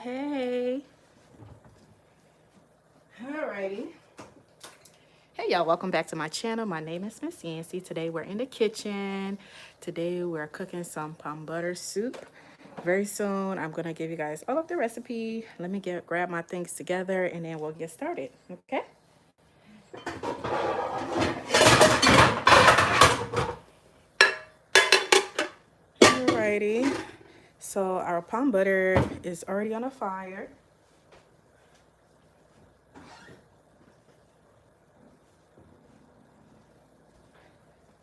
Hey. Alrighty. Hey y'all, welcome back to my channel. My name is Miss Yancy. Today we're in the kitchen. Today we're cooking some palm butter soup. Very soon I'm gonna give you guys all of the recipe. Let me grab my things together and then we'll get started. Okay? Alrighty. So our palm butter is already on a fire.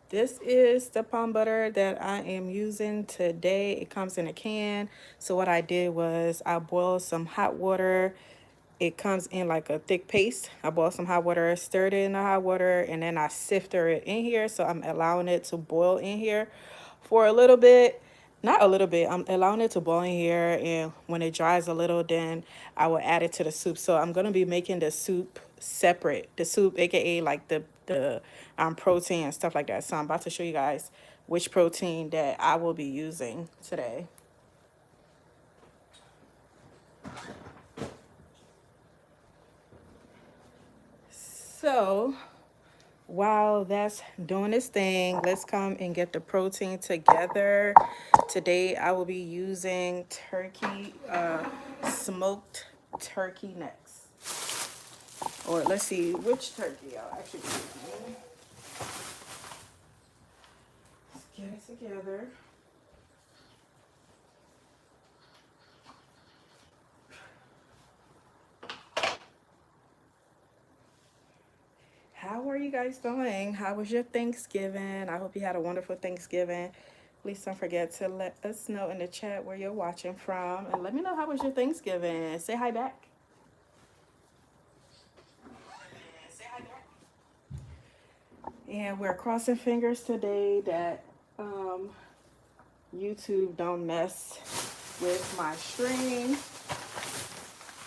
This is the palm butter that I am using today. It comes in a can. So what I did was I boiled some hot water. It comes in like a thick paste. I boiled some hot water, stirred it in the hot water, and then I sifted it in here. So I'm allowing it to boil in here for a little bit. Not a little bit. I'm allowing it to boil in here, and when it dries a little, then I will add it to the soup. So I'm gonna be making the soup separate. The soup, aka like the protein and stuff like that. So I'm about to show you guys which protein that I will be using today. So while that's doing its thing, let's come and get the protein together. Today I will be using turkey, smoked turkey necks. Or let's see which turkey I'll actually be using. Let's get it together. How are you guys doing? How was your Thanksgiving? I hope you had a wonderful Thanksgiving. Please don't forget to let us know in the chat where you're watching from. And let me know how was your Thanksgiving. Say hi back. And we're crossing fingers today that YouTube don't mess with my stream.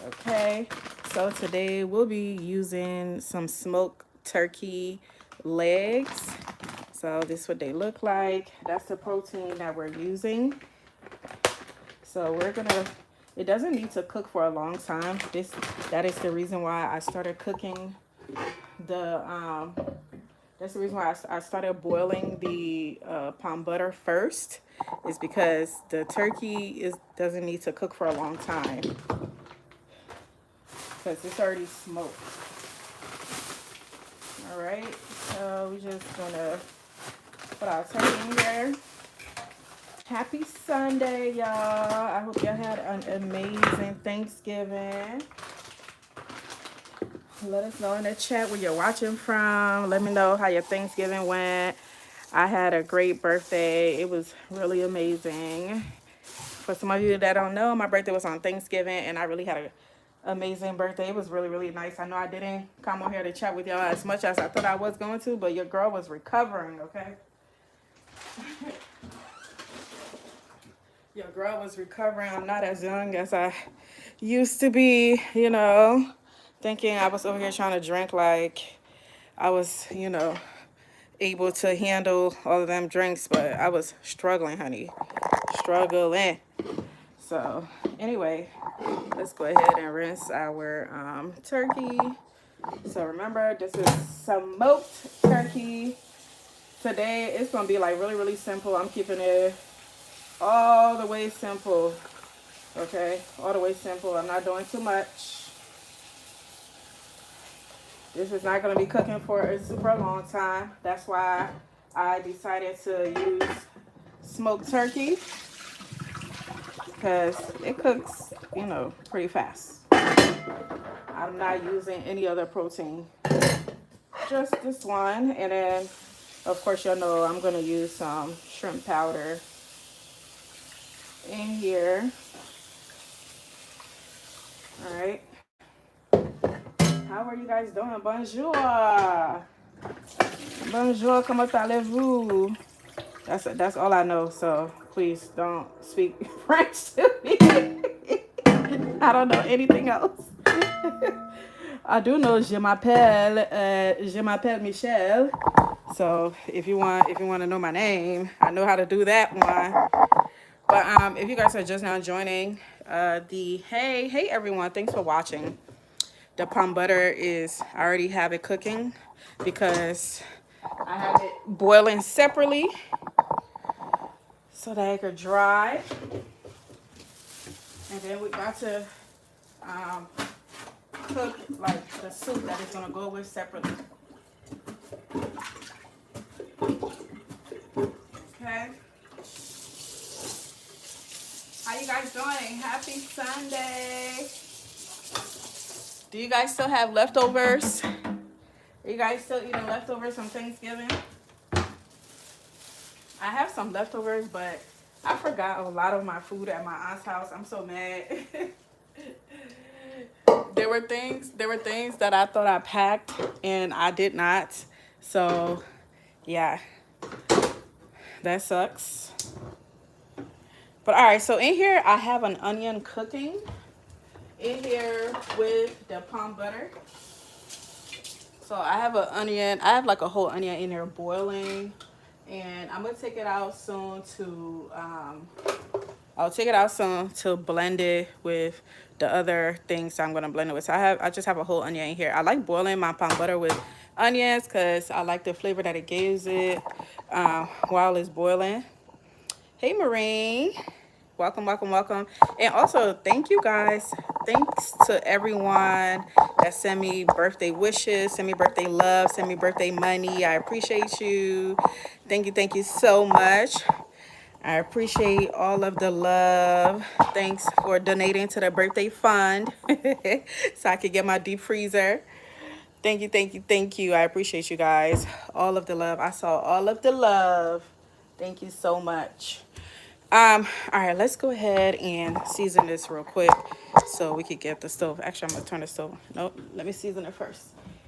Okay, so today we'll be using some smoked turkey legs. So this is what they look like. That's the protein that we're using. So we're gonna, it doesn't need to cook for a long time. That is the reason why I started cooking that's the reason why I started boiling the palm butter first, is because the turkey doesn't need to cook for a long time because it's already smoked. All right, so we're just gonna put our turkey in here. Happy Sunday, y'all. I hope y'all had an amazing Thanksgiving. Let us know in the chat where you're watching from. Let me know how your Thanksgiving went. I had a great birthday. It was really amazing. For some of you that don't know, my birthday was on Thanksgiving, and I really had an amazing birthday. It was really, really nice. I know I didn't come on here to chat with y'all as much as I thought I was going to, but your girl was recovering, okay? Your girl was recovering. I'm not as young as I used to be, you know, thinking I was over here trying to drink like I was, you know, able to handle all of them drinks, but I was struggling, honey. Struggling. So, anyway, let's go ahead and rinse our turkey. So, remember, this is smoked turkey. Today, it's going to be like really, really simple. I'm keeping it all the way simple. Okay, all the way simple. I'm not doing too much. This is not going to be cooking for a super long time. That's why I decided to use smoked turkey, because it cooks, you know, pretty fast. I'm not using any other protein, just this one. And then, of course, y'all know I'm going to use some shrimp powder in here. All right. How are you guys doing? Bonjour. Bonjour, comment allez-vous? That's all I know, so please don't speak French to me. I don't know anything else. I do know je m'appelle Michelle. So if you want to know my name, I know how to do that one. But if you guys are just now joining, Hey everyone, thanks for watching. The palm butter is, I already have it cooking because I have it boiling separately so that it could dry. And then we got to cook like the soup that is gonna go with separately. Okay. How you guys doing? Happy Sunday. Do you guys still have leftovers? Are you guys still eating leftovers from Thanksgiving? I have some leftovers, but I forgot a lot of my food at my aunt's house. I'm so mad. There were things that I thought I packed and I did not. So, yeah. That sucks. But all right, so in here I have an onion cooking in here with the palm butter. So I have an onion. I have like a whole onion in there boiling, and I'm gonna take it out soon to I'll take it out soon to blend it with the other things I'm gonna blend it with. So I just have a whole onion in here. I like boiling my palm butter with onions because I like the flavor that it gives it while it's boiling. Hey Marine, welcome, welcome, welcome. And also thank you guys. Thanks to everyone that send me birthday wishes, send me birthday love, send me birthday money. I appreciate you. Thank you so much. I appreciate all of the love. Thanks for donating to the birthday fund so I could get my deep freezer. Thank you. I appreciate you guys. All of the love. I saw all of the love. Thank you so much. All right, let's go ahead and season this real quick so we could get the stove. Actually, I'm gonna turn the stove. Nope, let me season it first.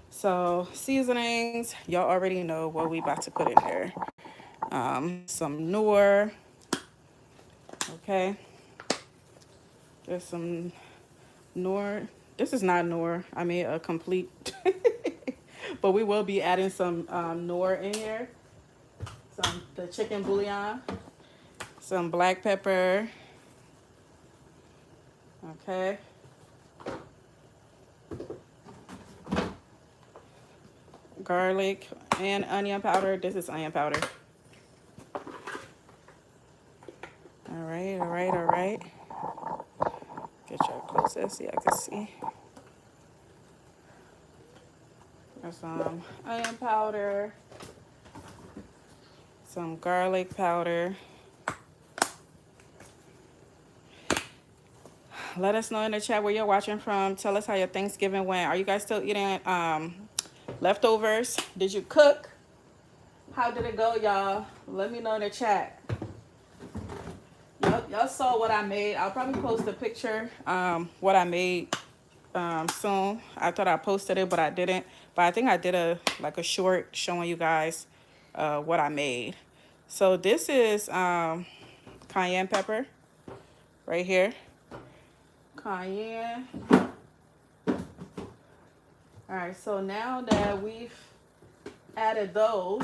So seasonings, y'all already know what we about to put in there. Some Noor. Okay. There's some Noor. This is not Noor. I made a complete. But we will be adding some Noor in here. The chicken bouillon. Some black pepper. Okay. Garlic and onion powder. This is onion powder. All right. Get y'all closer so y'all can see. There's some onion powder, some garlic powder. Let us know in the chat where you're watching from. Tell us how your Thanksgiving went. Are you guys still eating leftovers? Did you cook? How did it go, y'all? Let me know in the chat. Y'all saw what I made. I'll probably post a picture what I made soon. I thought I posted it, but I didn't. But I think I did a short showing you guys what I made. So this is cayenne pepper right here. Cayenne. All right, so now that we've added those,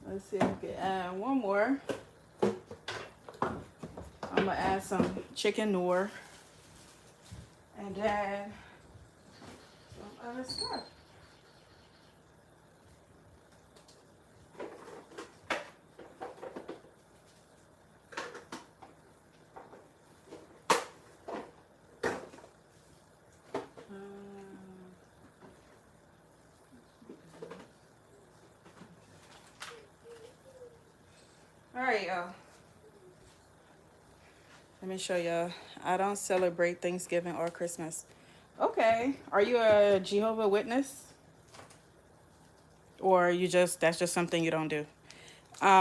let's see if we can add one more. I'm gonna add some chicken Noor and then some other stuff. All right, y'all. Let me show y'all. I don't celebrate Thanksgiving or Christmas. Okay. Are you a Jehovah's Witness? Or that's just something you don't do?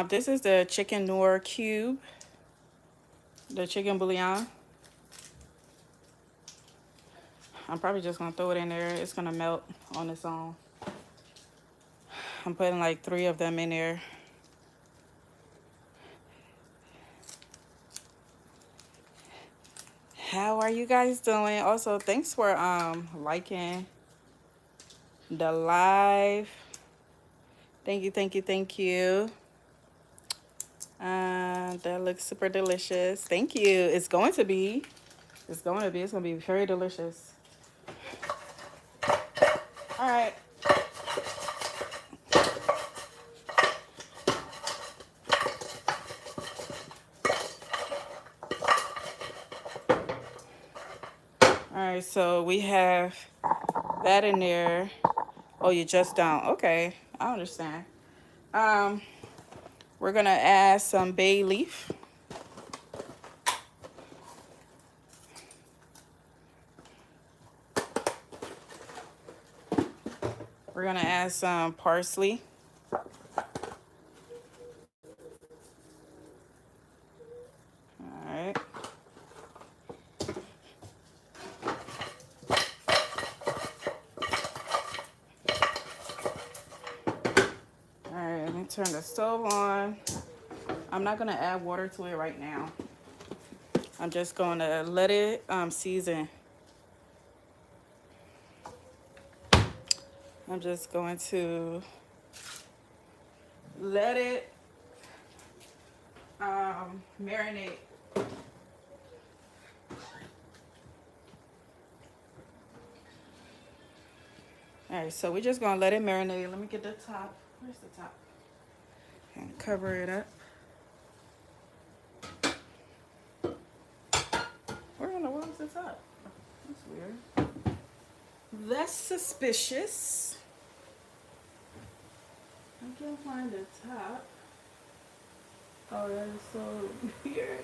This is the chicken Noor cube. The chicken bouillon. I'm probably just gonna throw it in there. It's gonna melt on its own. I'm putting like 3 of them in there. How are you guys doing? Also, thanks for liking the live. Thank you. That looks super delicious. Thank you. It's going to be. It's going to be. It's going to be very delicious. All right. All right. So we have that in there. Oh, you just don't. Okay. I understand. Um, we're going to add some bay leaf. We're going to add some parsley. All right. All right, let me turn the stove on. I'm not gonna add water to it right now. I'm just gonna let it season. I'm just going to let it marinate. All right, so we're just gonna let it marinate. Let me get the top. Where's the top? And cover it up. Where in the world is the top? That's weird. That's suspicious. I can't find the top. Oh, that is so weird.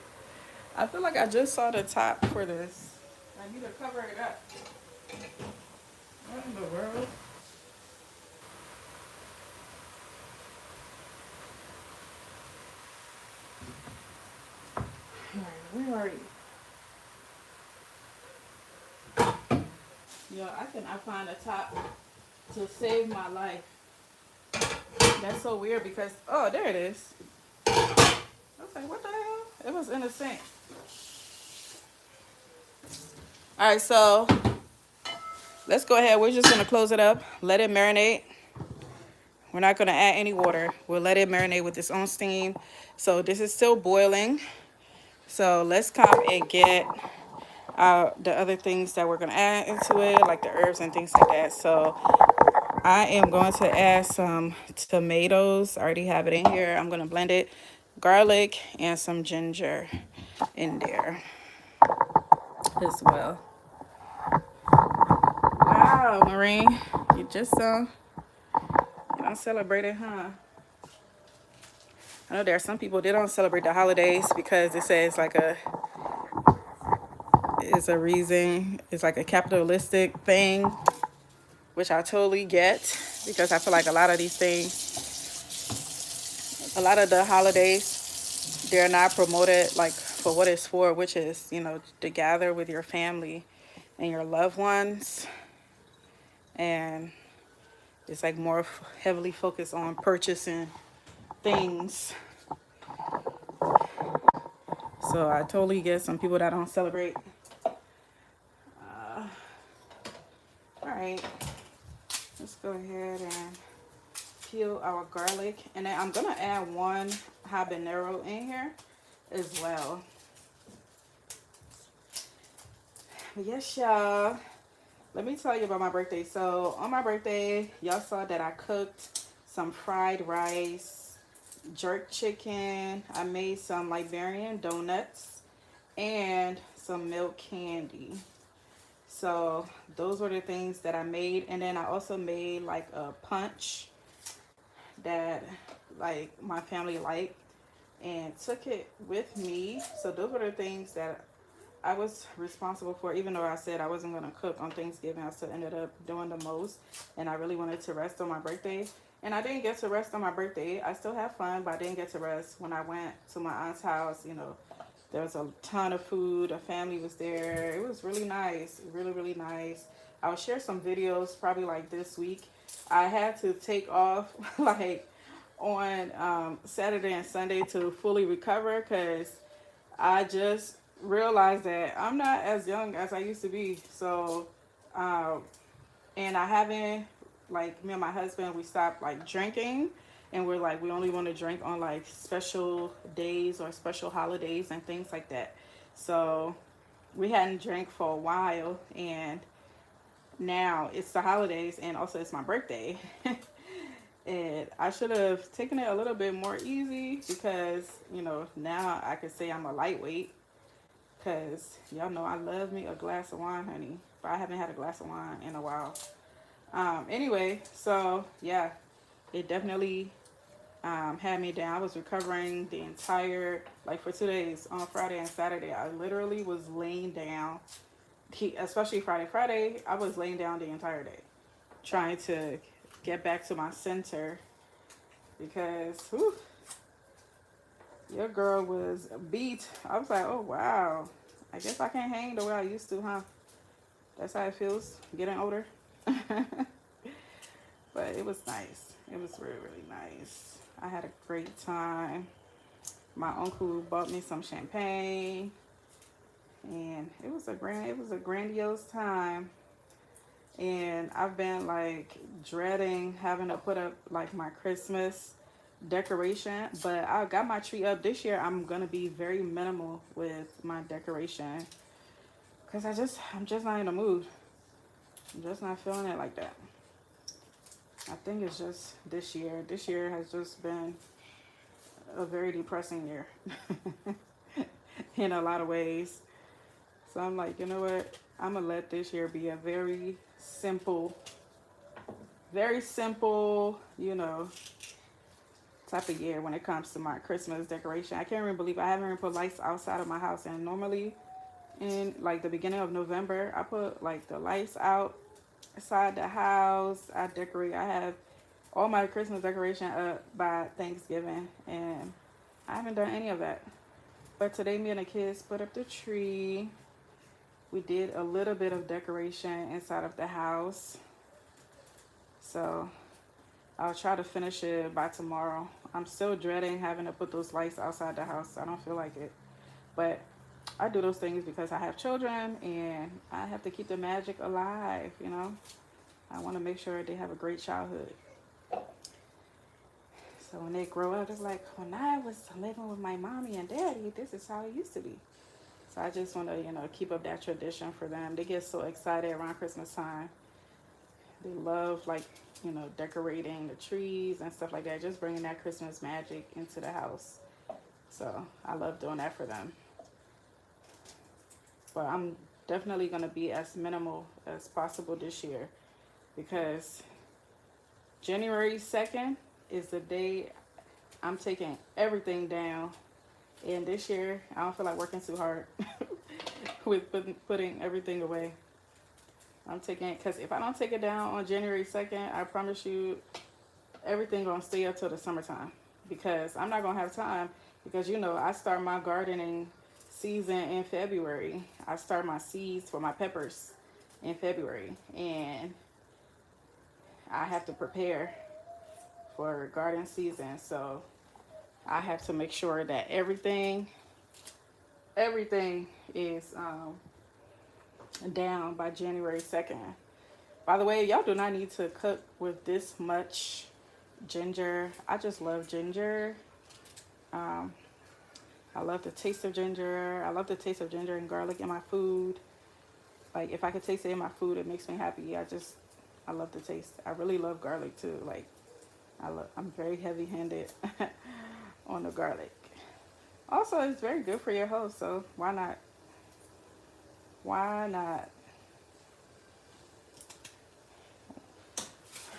I feel like I just saw the top for this. I need to cover it up. What in the world? Alright, where are you? Yo, I cannot find a top to save my life. That's so weird because, oh, there it is. I was like, what the hell? It was in the sink. Alright, so let's go ahead. We're just going to close it up. Let it marinate. We're not going to add any water. We'll let it marinate with its own steam. So this is still boiling. So let's come and get the other things that we're going to add into it, like the herbs and things like that. So I am going to add some tomatoes. I already have it in here. I'm going to blend it. Garlic and some ginger in there as well. Wow, Marine, you just you don't celebrate it, huh? I know there are some people, they don't celebrate the holidays because it says like it's a reason, it's like a capitalistic thing, which I totally get because I feel like a lot of these things, a lot of the holidays, they're not promoted like for what it's for, which is, you know, to gather with your family and your loved ones. And it's like more heavily focused on purchasing things. So I totally get some people that don't celebrate. All right, let's go ahead and peel our garlic. And then I'm gonna add one habanero in here as well. Yes, y'all. Let me tell you about my birthday. So on my birthday, y'all saw that I cooked some fried rice, jerk chicken. I made some Liberian donuts and some milk candy. So those were the things that I made. And then I also made like a punch that like my family liked and took it with me. So those were the things that I was responsible for, even though I said I wasn't going to cook on Thanksgiving. I still ended up doing the most, and I really wanted to rest on my birthday. And I didn't get to rest on my birthday. I still had fun, but I didn't get to rest. When I went to my aunt's house, you know, there was a ton of food. A family was there. It was really nice, really, really nice. I'll share some videos probably like this week. I had to take off like on Saturday and Sunday to fully recover because I just realized that I'm not as young as I used to be. So, and I haven't, like me and my husband, we stopped like drinking. and we're like, we only want to drink on like special days or special holidays and things like that. So we hadn't drank for a while, and now it's the holidays, and also it's my birthday. And I should have taken it a little bit more easy because, you know, now I could say I'm a lightweight because y'all know I love me a glass of wine, honey. But I haven't had a glass of wine in a while. Anyway, so yeah, it definitely had me down. I was recovering the entire, like for 2 days on Friday and Saturday. I literally was laying down, especially Friday. Friday, I was laying down the entire day trying to get back to my center because whew, your girl was beat. I was like, oh wow, I guess I can't hang the way I used to, huh? That's how it feels getting older. But it was nice. It was really, really nice. I had a great time. My uncle bought me some champagne, and it was a grandiose time. And I've been like dreading having to put up like my Christmas decoration, but I got my tree up this year. I'm gonna be very minimal with my decoration because I'm just not in the mood. I'm just not feeling it like that. I think it's just this year. This year has just been a very depressing year in a lot of ways. So I'm like, you know what? I'm gonna let this year be a very simple, you know, type of year when it comes to my Christmas decoration. I can't even believe I haven't even put lights outside of my house. And normally in like the beginning of November, I put like the lights outside the house. I decorate. I have all my Christmas decoration up by Thanksgiving, and I haven't done any of that. But today, me and the kids put up the tree. We did a little bit of decoration inside of the house. So I'll try to finish it by tomorrow. I'm still dreading having to put those lights outside the house. I don't feel like it. But I do those things because I have children and I have to keep the magic alive, you know. I want to make sure they have a great childhood. So when they grow up, they're like, when I was living with my mommy and daddy, this is how it used to be. So I just want to, you know, keep up that tradition for them. They get so excited around Christmas time. They love, like, you know, decorating the trees and stuff like that. Just bringing that Christmas magic into the house. So I love doing that for them. But I'm definitely going to be as minimal as possible this year because January 2nd is the day I'm taking everything down. And this year, I don't feel like working too hard with putting everything away. I'm taking it because if I don't take it down on January 2nd, I promise you everything going to stay up till the summertime because I'm not going to have time because, you know, I start my gardening season in February. I start my seeds for my peppers in February, and I have to prepare for garden season. So I have to make sure that everything is down by January 2nd. By the way, y'all do not need to cook with this much ginger. I just love ginger. I love the taste of ginger. I love the taste of ginger and garlic in my food. Like, if I could taste it in my food, it makes me happy. I love the taste. I really love garlic too. Like, I'm very heavy-handed on the garlic. Also, it's very good for your health, so why not? Why not?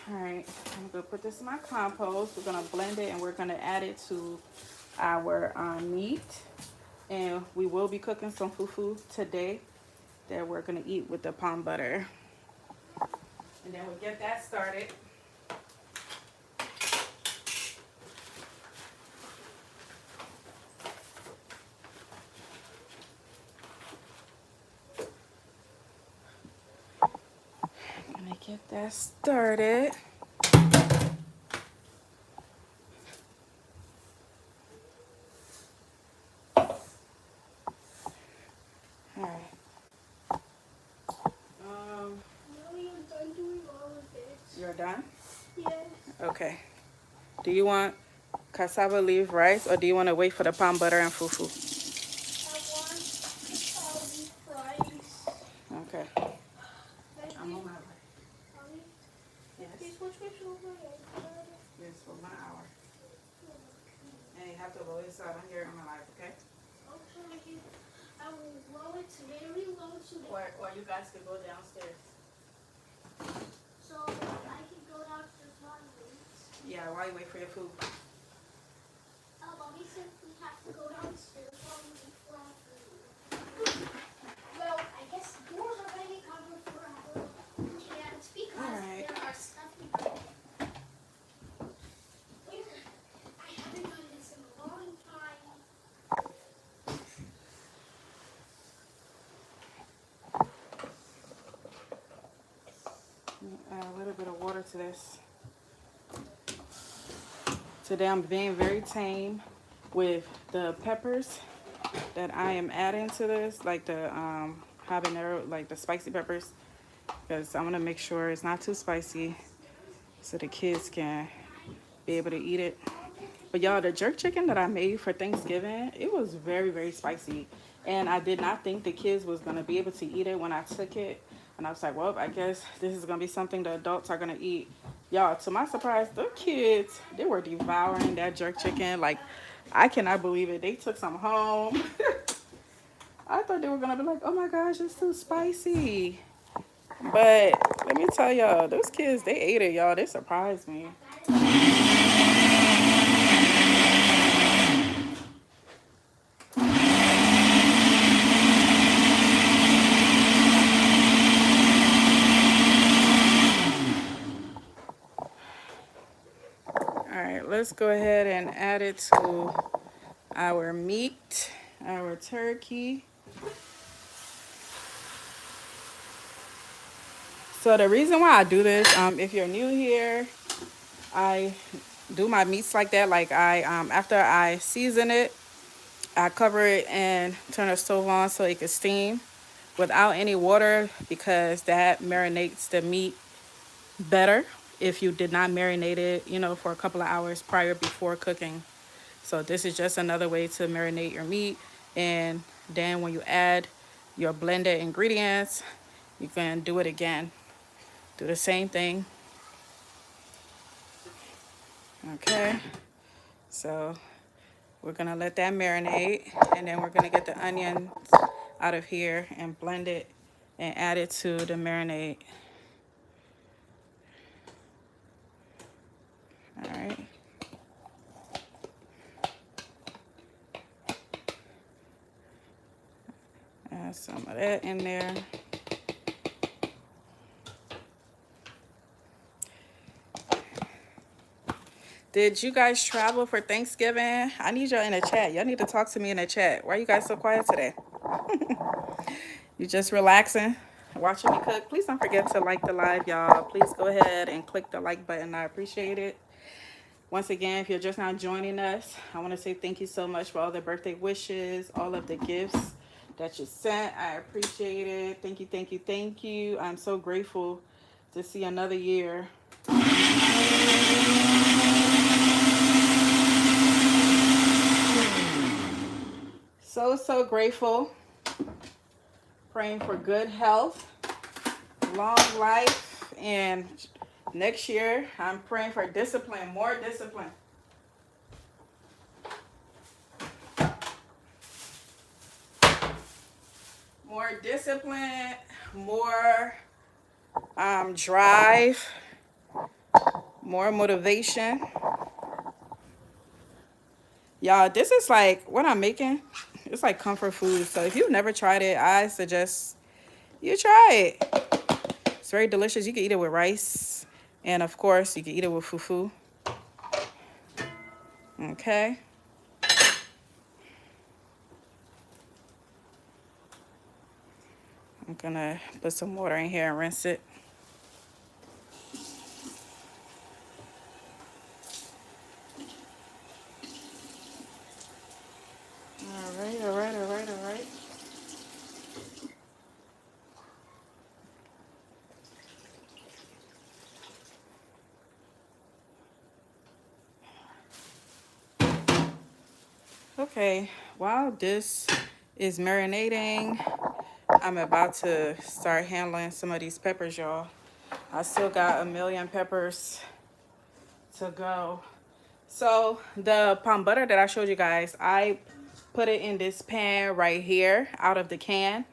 All right, I'm gonna put this in my compost. We're gonna blend it and we're gonna add it to our meat. And we will be cooking some fufu today that we're gonna eat with the palm butter. And then we'll get that started. Gonna get that started. All right. You're done? Yes. Okay. Do you want cassava leaf rice or do you want to wait for the palm butter and fufu? I want leaf rice. Okay. I'm on my way. Mommy, Yes. please watch me show my iPad. Yes, for 1 hour. And you have to blow this out on here on my life, okay? Okay. I will blow it very low today. Or you guys could go downstairs. So I can go downstairs while you wait. Yeah, while you wait for your food. Mommy said we have to go downstairs while we wait for our food. Well, I guess doors are going to be covered forever. And it's because there are stuff we do. I haven't done this in a long time. Add a little bit of water to this. Today I'm being very tame with the peppers that I am adding to this, like the habanero, like the spicy peppers, because I want to make sure it's not too spicy so the kids can be able to eat it. But y'all, the jerk chicken that I made for Thanksgiving, it was very, very spicy. And I did not think the kids was going to be able to eat it when I took it. And I was like, well, I guess this is going to be something the adults are going to eat. Y'all, to my surprise, the kids, they were devouring that jerk chicken. Like, I cannot believe it. They took some home. I thought they were going to be like, oh my gosh, it's too spicy. But let me tell y'all, those kids, they ate it, y'all. They surprised me. Alright, let's go ahead and add it to our meat, our turkey. So the reason why I do this, if you're new here, I do my meats like that. Like after I season it, I cover it and turn the stove on so it can steam without any water because that marinates the meat better if you did not marinate it, you know, for a couple of hours prior before cooking. So this is just another way to marinate your meat. And then when you add your blended ingredients, you can do it again. Do the same thing. Okay. So we're gonna let that marinate and then we're gonna get the onions out of here and blend it and add it to the marinade. All right. Add some of that in there. Did you guys travel for Thanksgiving? I need y'all in the chat. Y'all need to talk to me in the chat. Why are you guys so quiet today? You just relaxing, watching me cook? Please don't forget to like the live, y'all. Please go ahead and click the like button. I appreciate it. Once again, if you're just now joining us, I want to say thank you so much for all the birthday wishes, all of the gifts that you sent. I appreciate it. Thank you, thank you, thank you. I'm so grateful to see another year. So grateful. Praying for good health, long life, and next year I'm praying for discipline, more discipline. More discipline, more drive, more motivation. Y'all, this is like what I'm making. It's like comfort food. So if you've never tried it, I suggest you try it. It's very delicious. You can eat it with rice. And of course, you can eat it with fufu. Okay. I'm gonna put some water in here and rinse it. All right, all right, all right, all right. Okay, while this is marinating, I'm about to start handling some of these peppers, y'all. I still got a million peppers to go. So the palm butter that I showed you guys, I put it in this pan right here out of the can.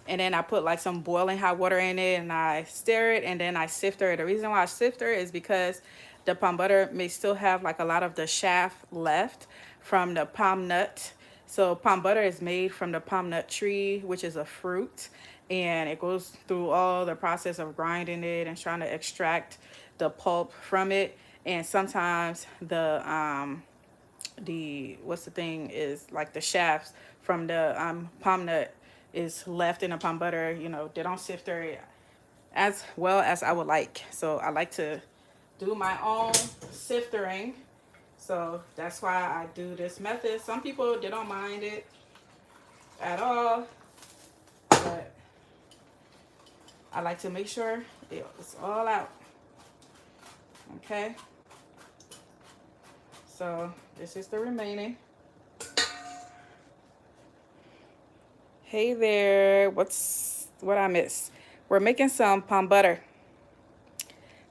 And then I put like some boiling hot water in it and I stir it and then I sift it. The reason why I sift it is because the palm butter may still have like a lot of the shaft left from the palm nut. So palm butter is made from the palm nut tree, which is a fruit, and it goes through all the process of grinding it and trying to extract the pulp from it. And sometimes the what's the thing is like the shafts from the palm nut is left in the palm butter. You know, they don't sift it as well as I would like. So I like to do my own siftering. So that's why I do this method. Some people, they don't mind it at all, but I like to make sure it's all out. Okay. So this is the remaining. Hey there, what I miss? We're making some palm butter.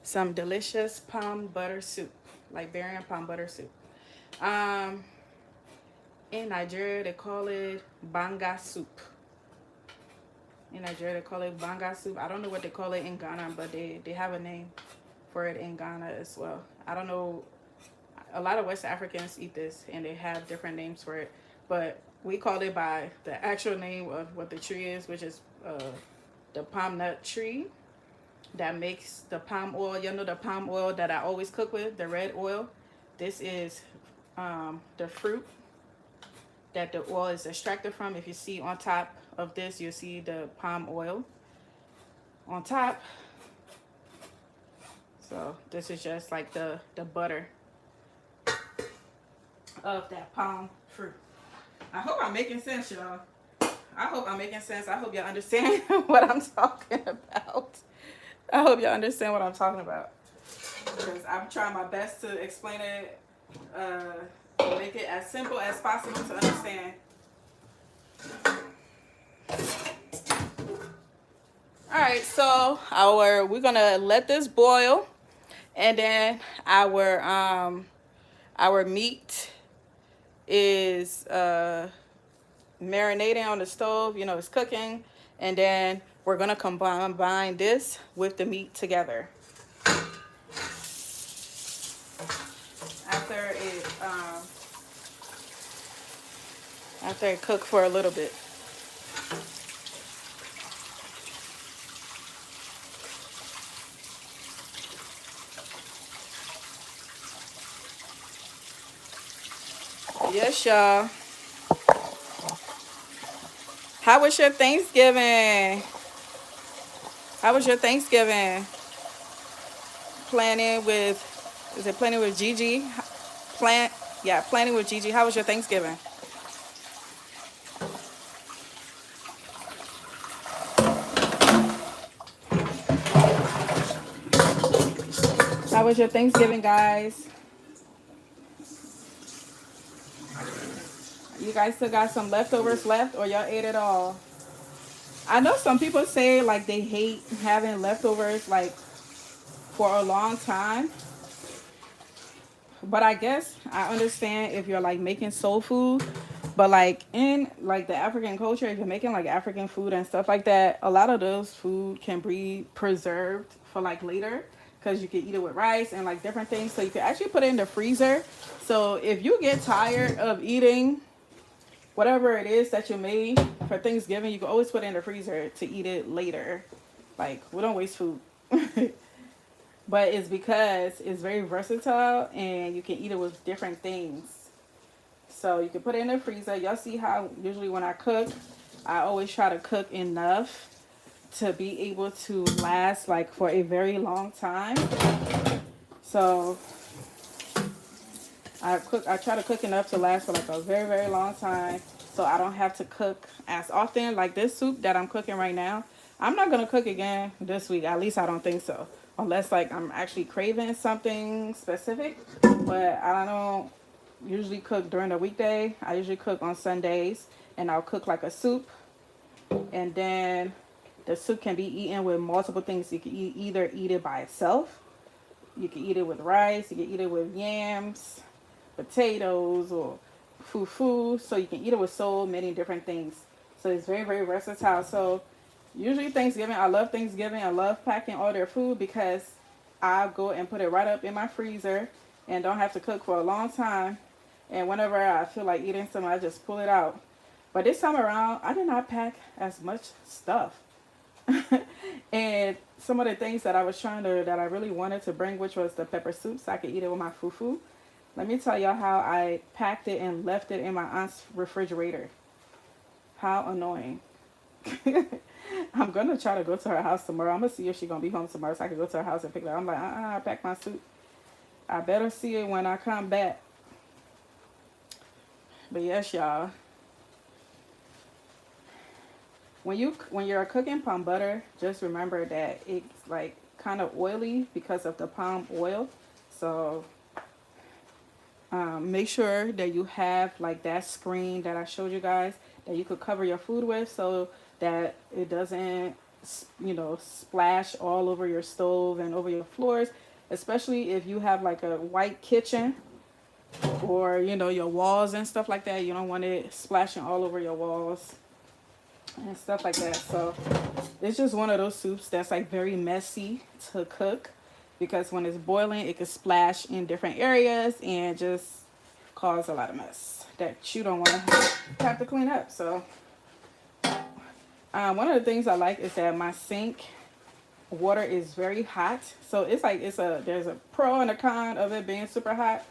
Some delicious palm butter soup. Liberian palm butter soup. Um, in Nigeria they call it banga soup. In Nigeria they call it banga soup. I don't know what they call it in Ghana, but they have a name for it in Ghana as well. I don't know. A lot of West Africans eat this and they have different names for it, but we call it by the actual name of what the tree is, which is the palm nut tree that makes the palm oil. You know, the palm oil that I always cook with, the red oil. This is the fruit that the oil is extracted from. If you see on top of this, you'll see the palm oil on top. So this is just like the butter of that palm fruit. I hope I'm making sense, y'all. I hope I'm making sense. I hope y'all understand what I'm talking about. I hope y'all understand what I'm talking about. Because I'm trying my best to explain it, make it as simple as possible to understand. Alright, so we're gonna let this boil, and then our meat is marinating on the stove, you know, it's cooking, and then we're gonna combine this with the meat together after it cooked for a little bit. Yes, y'all. How was your Thanksgiving? How was your Thanksgiving? Planning with, is it planning with Gigi? Planning with Gigi. How was your Thanksgiving? How was your Thanksgiving, guys? You guys still got some leftovers left, or y'all ate it all? I know some people say like they hate having leftovers like for a long time. But I guess I understand if you're like making soul food. But like in like the African culture, if you're making like African food and stuff like that, a lot of those food can be preserved for like later, because you can eat it with rice and like different things. So you can actually put it in the freezer. So if you get tired of eating whatever it is that you made for Thanksgiving, you can always put it in the freezer to eat it later. Like, we don't waste food. But it's because it's very versatile and you can eat it with different things. So you can put it in the freezer. Y'all see how usually when I cook, I always try to cook enough to be able to last like for a very long time. So I try to cook enough to last for like a very, very long time, so I don't have to cook as often. Like this soup that I'm cooking right now, I'm not gonna cook again this week. At least I don't think so, unless like I'm actually craving something specific. But I don't know. usually cook during the weekday. I usually cook on Sundays, and I'll cook like a soup, and then the soup can be eaten with multiple things. You can either eat it by itself, you can eat it with rice, you can eat it with yams, potatoes, or fufu. So you can eat it with so many different things. So it's very, very versatile. So usually Thanksgiving, I love Thanksgiving. I love packing all their food because I go and put it right up in my freezer and don't have to cook for a long time. And whenever I feel like eating something, I just pull it out. But this time around, I did not pack as much stuff. And some of the things that I was that I really wanted to bring, which was the pepper soup, so I could eat it with my fufu. Let me tell y'all how I packed it and left it in my aunt's refrigerator. How annoying. I'm going to try to go to her house tomorrow. I'm going to see if she's going to be home tomorrow so I can go to her house and pick it up. I'm like, I packed my soup. I better see it when I come back. But yes, y'all. When you're cooking palm butter, just remember that it's like kind of oily because of the palm oil. So make sure that you have like that screen that I showed you guys that you could cover your food with, so that it doesn't, you know, splash all over your stove and over your floors, especially if you have like a white kitchen, or you know, your walls and stuff like that. You don't want it splashing all over your walls and stuff like that. So it's just one of those soups that's like very messy to cook, because when it's boiling, it could splash in different areas and just cause a lot of mess that you don't want to have to clean up. So one of the things I like is that my sink water is very hot. So it's like there's a pro and a con of it being super hot,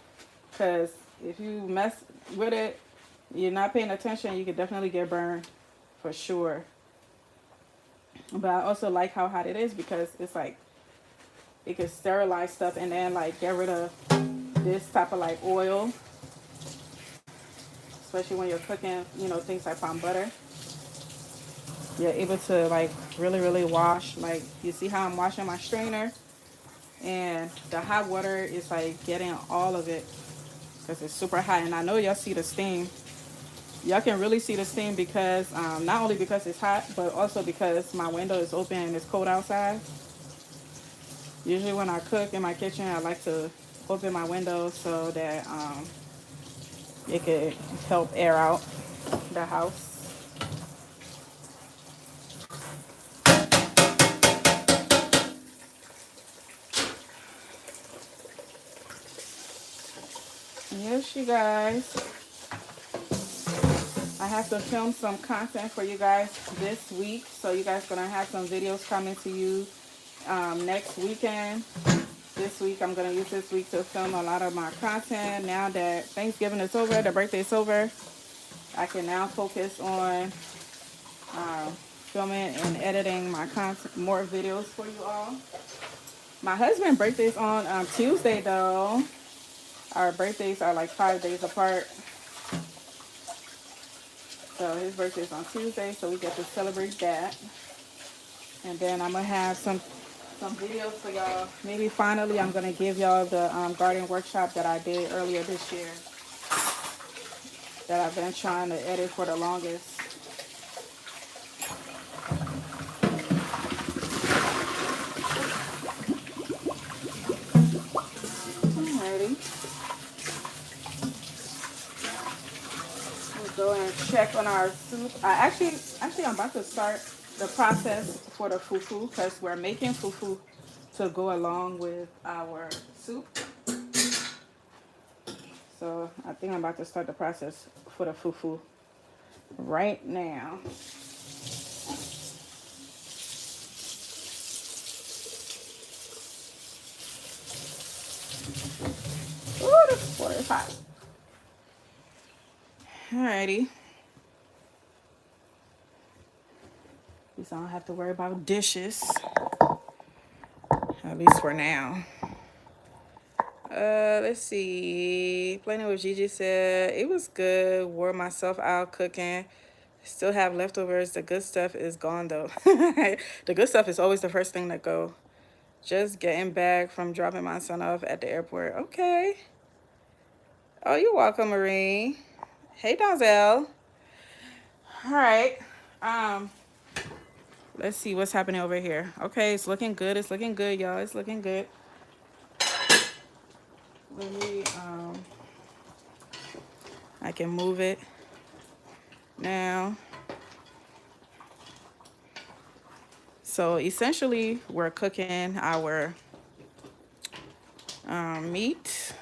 because if you mess with it, you're not paying attention, you could definitely get burned for sure. But I also like how hot it is, because it's like it can sterilize stuff and then like get rid of this type of like oil, especially when you're cooking, you know, things like palm butter. You're able to like really, really wash. Like, you see how I'm washing my strainer, and the hot water is like getting all of it because it's super hot. And I know y'all see the steam. Y'all can really see the steam because not only because it's hot, but also because my window is open and it's cold outside. Usually when I cook in my kitchen, I like to open my window so that it could help air out the house. Yes, you guys. I have to film some content for you guys this week. So you guys gonna have some videos coming to you next weekend. This week, I'm going to use this week to film a lot of my content. Now that Thanksgiving is over, the birthday is over, I can now focus on filming and editing my content, more videos for you all. My husband's birthday is on Tuesday, though. Our birthdays are like 5 days apart. So his birthday is on Tuesday, so we get to celebrate that. And then I'm going to have some videos for y'all. Maybe finally I'm going to give y'all the garden workshop that I did earlier this year, that I've been trying to edit for the longest. Alrighty. We'll go and check on our soup. Actually, I'm about to start the process for the fufu, because we're making fufu to go along with our soup. So I think I'm about to start the process for the fufu right now. Ooh, this water is hot. Alrighty. At least I don't have to worry about dishes. At least for now. Let's see. Planning with Gigi said it was good. Wore myself out cooking. Still have leftovers. The good stuff is gone though. The good stuff is always the first thing to go. Just getting back from dropping my son off at the airport. Okay. Oh, you're welcome, Marie. Hey, Donzel. All right. Um, let's see what's happening over here. Okay, it's looking good. It's looking good, y'all. It's looking good. Let me I can move it now. So essentially, we're cooking our meat.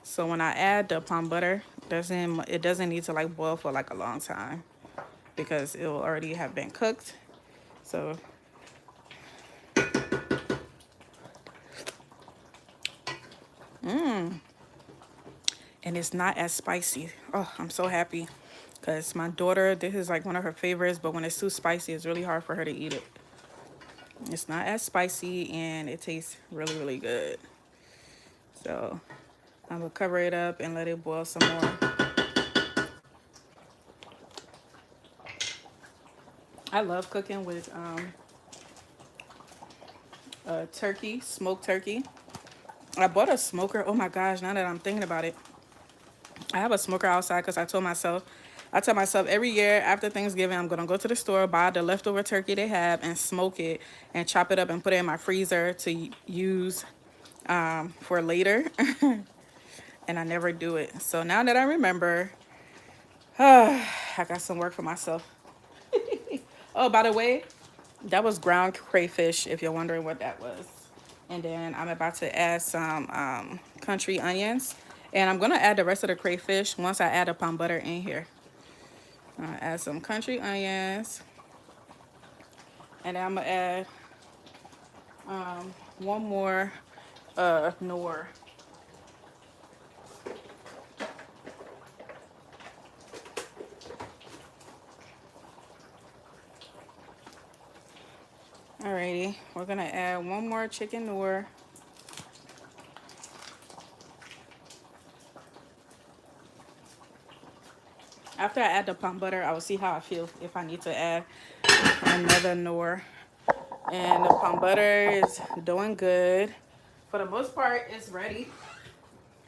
So when I add the palm butter, it doesn't need to like boil for like a long time because it will already have been cooked. So and it's not as spicy. Oh, I'm so happy because my daughter, this is like one of her favorites, but when it's too spicy, it's really hard for her to eat it. It's not as spicy and it tastes really, really good. So I'm gonna cover it up and let it boil some more. I love cooking with turkey, smoked turkey. I bought a smoker. Oh my gosh, now that I'm thinking about it, I have a smoker outside because I tell myself every year after Thanksgiving, I'm going to go to the store, buy the leftover turkey they have, and smoke it and chop it up and put it in my freezer to use for later. And I never do it. So now that I remember, I got some work for myself. Oh, by the way, that was ground crayfish, if you're wondering what that was. And then I'm about to add some country onions. And I'm going to add the rest of the crayfish once I add the palm butter in here. Add some country onions. And then I'm going to add one more nor. Alrighty, we're going to add one more chicken nor. After I add the palm butter, I will see how I feel if I need to add another nor. And the palm butter is doing good. For the most part, it's ready.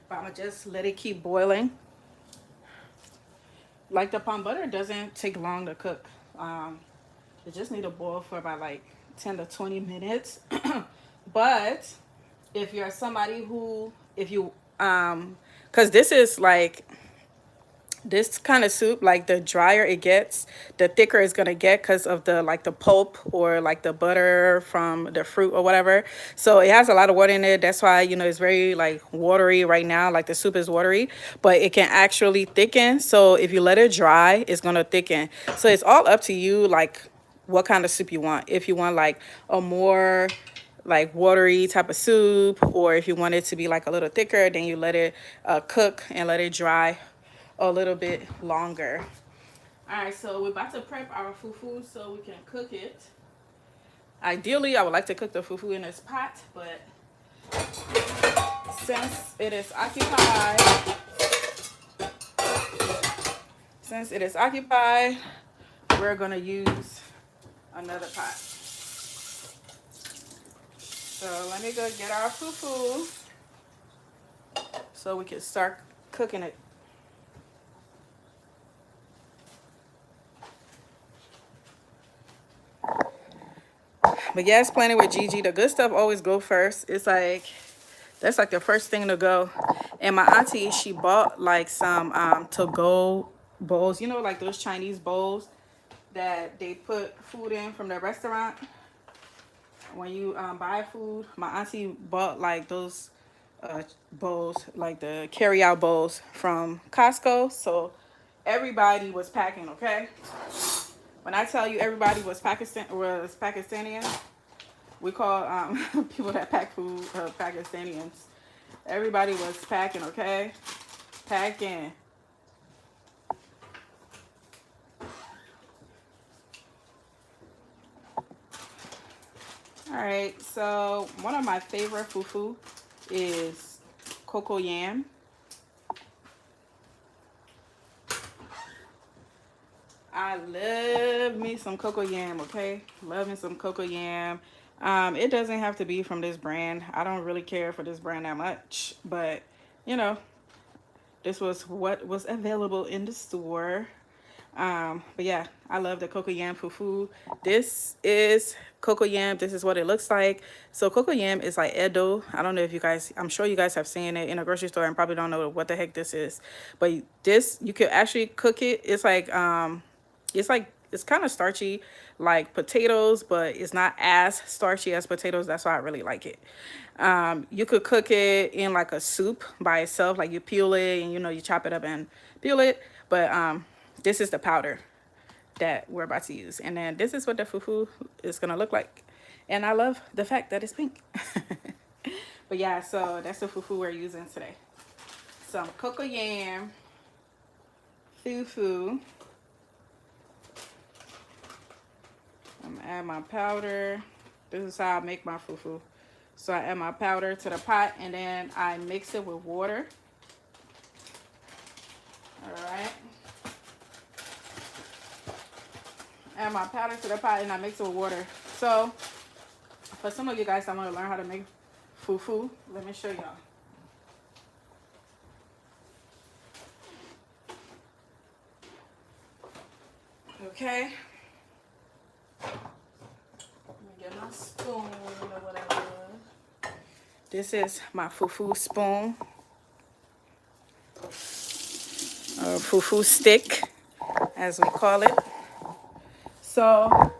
But I'm going to just let it keep boiling. Like the palm butter doesn't take long to cook. It just need to boil for about like 10 to 20 minutes. But if you're somebody who, if you, because this is like, this kind of soup, like the drier it gets, the thicker it's gonna get because of the like the pulp or like the butter from the fruit or whatever. So it has a lot of water in it. That's why, you know, it's very like watery right now, like the soup is watery, but it can actually thicken. So if you let it dry, it's gonna thicken. So it's all up to you, like what kind of soup you want. If you want like a more like watery type of soup, or if you want it to be like a little thicker, then you let it cook and let it dry a little bit longer. All right, so we're about to prep our fufu so we can cook it. Ideally, I would like to cook the fufu in this pot, but since it is occupied, we're gonna use another pot. So let me go get our fufu so we can start cooking it. But yes, planning with Gigi, the good stuff always go first. It's like, that's like the first thing to go. And my auntie, she bought like some to-go bowls. You know, like those Chinese bowls that they put food in from the restaurant. When you buy food, my auntie bought like those bowls, like the carry-out bowls from Costco. So everybody was packing, okay? When I tell you everybody was Pakistani, we call people that pack food Pakistanians. Everybody was packing, okay? Packing. All right, so one of my favorite fufu is cocoa yam. I love me some cocoa yam, okay? Love me some cocoa yam. It doesn't have to be from this brand. I don't really care for this brand that much, but you know, This was what was available in the store. But yeah, I love the cocoa yam fufu. This is cocoa yam. This is what it looks like. So cocoa yam is like Edo. I don't know if you guys, I'm sure you guys have seen it in a grocery store and probably don't know what the heck this is. But this, you could actually cook it. It's kind of starchy like potatoes, but it's not as starchy as potatoes. That's why I really like it. You could cook it in like a soup by itself, like you peel it and you chop it up and peel it. But this is the powder that we're about to use, and then this is what the fufu is gonna look like. And I love the fact that it's pink. But yeah, so that's the fufu we're using today. Some cocoa yam, fufu. I'm gonna add my powder. This is how I make my fufu. So I add my powder to the pot and then I mix it with water. All right. Add my powder to the pot and I mix it with water. So for some of you guys that want to learn how to make fufu, let me show y'all. Okay. Let me get my spoon or whatever. This is my fufu spoon. Or fufu stick, as we call it. So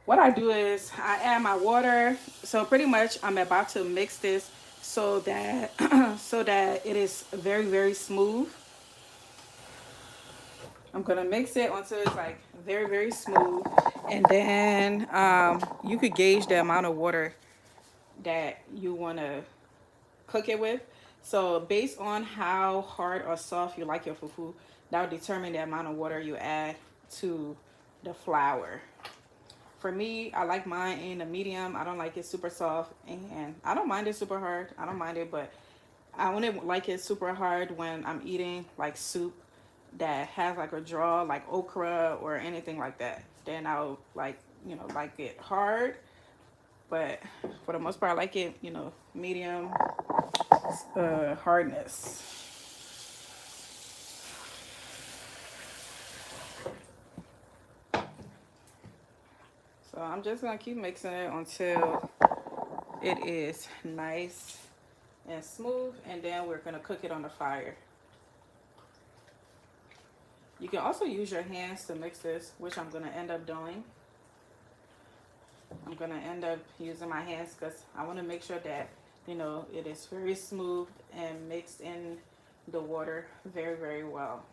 what I do is I add my water. So pretty much I'm about to mix this so that so that it is very, very smooth. I'm gonna mix it until it's like very, very smooth, and then you could gauge the amount of water that you want to cook it with. So based on how hard or soft you like your fufu, that will determine the amount of water you add to the flour. For me, I like mine in a medium. I don't like it super soft, and I don't mind it super hard. I don't mind it, but I wouldn't like it super hard when I'm eating like soup that has like a draw, like okra or anything like that. Then I'll like it hard. But for the most part, I like it, medium hardness. So I'm just gonna keep mixing it until it is nice and smooth, and then we're gonna cook it on the fire. You can also use your hands to mix this, which I'm gonna end up doing. I'm gonna end up using my hands because I want to make sure that it is very smooth and mixed in the water very, very well.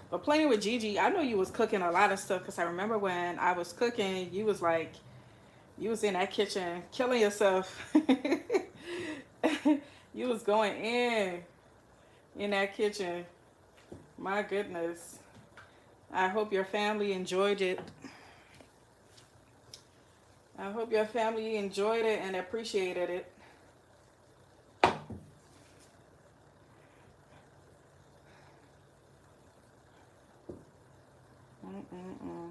But playing with Gigi, I know you was cooking a lot of stuff because I remember when I was cooking, you was like, you was in that kitchen killing yourself. You was going in that kitchen. My goodness. I hope your family enjoyed it. I hope your family enjoyed it and appreciated it. Mm-mm-mm.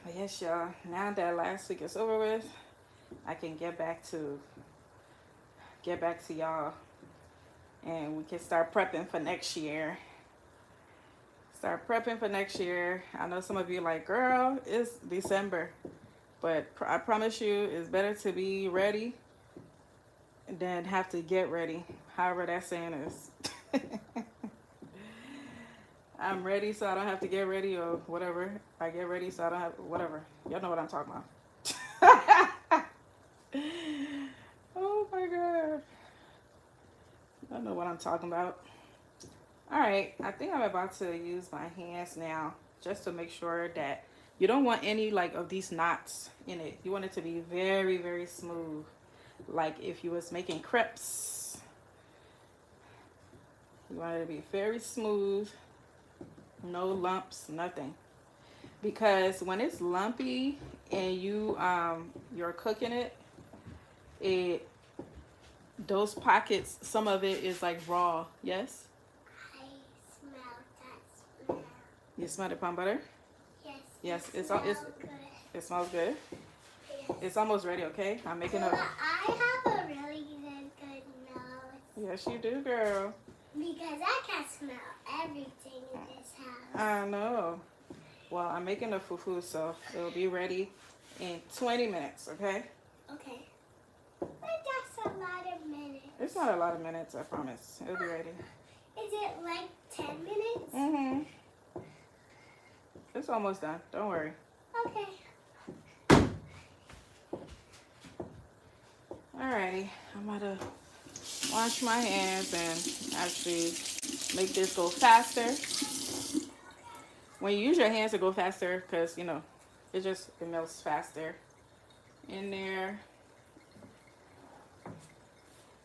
But yes, y'all, now that last week is over with, I can get back to y'all, and we can start prepping for next year. Start prepping for next year. I know some of you like, girl, it's December, but I promise you, it's better to be ready than have to get ready. However that saying is. I'm ready so I don't have to get ready, or whatever. I get ready so I don't have whatever. Y'all know what I'm talking about. Oh my god. Y'all know what I'm talking about. Alright, I think I'm about to use my hands now just to make sure that you don't want any like of these knots in it. You want it to be very, very smooth. Like if you was making crepes. You want it to be very smooth. No lumps, nothing. Because when it's lumpy and you're cooking it, it those pockets, some of it is like raw. Yes? I smell that smell. You smell the palm butter? Yes. Yes, Good. it smells good. Yes. It's almost ready, okay? I'm making Lola, a. I have a really good nose. Yes, you do, girl. Because I can smell everything in this house. I know. Well, I'm making the fufu, so it'll be ready in 20 minutes, okay? Okay. But that's a lot of minutes. It's not a lot of minutes, I promise. It'll be ready. Is it like 10 minutes? Mm-hmm. It's almost done. Don't worry. Okay. Alrighty. I'm about to wash my hands and actually make this go faster. When you use your hands to go faster, because, you know, it melts faster in there.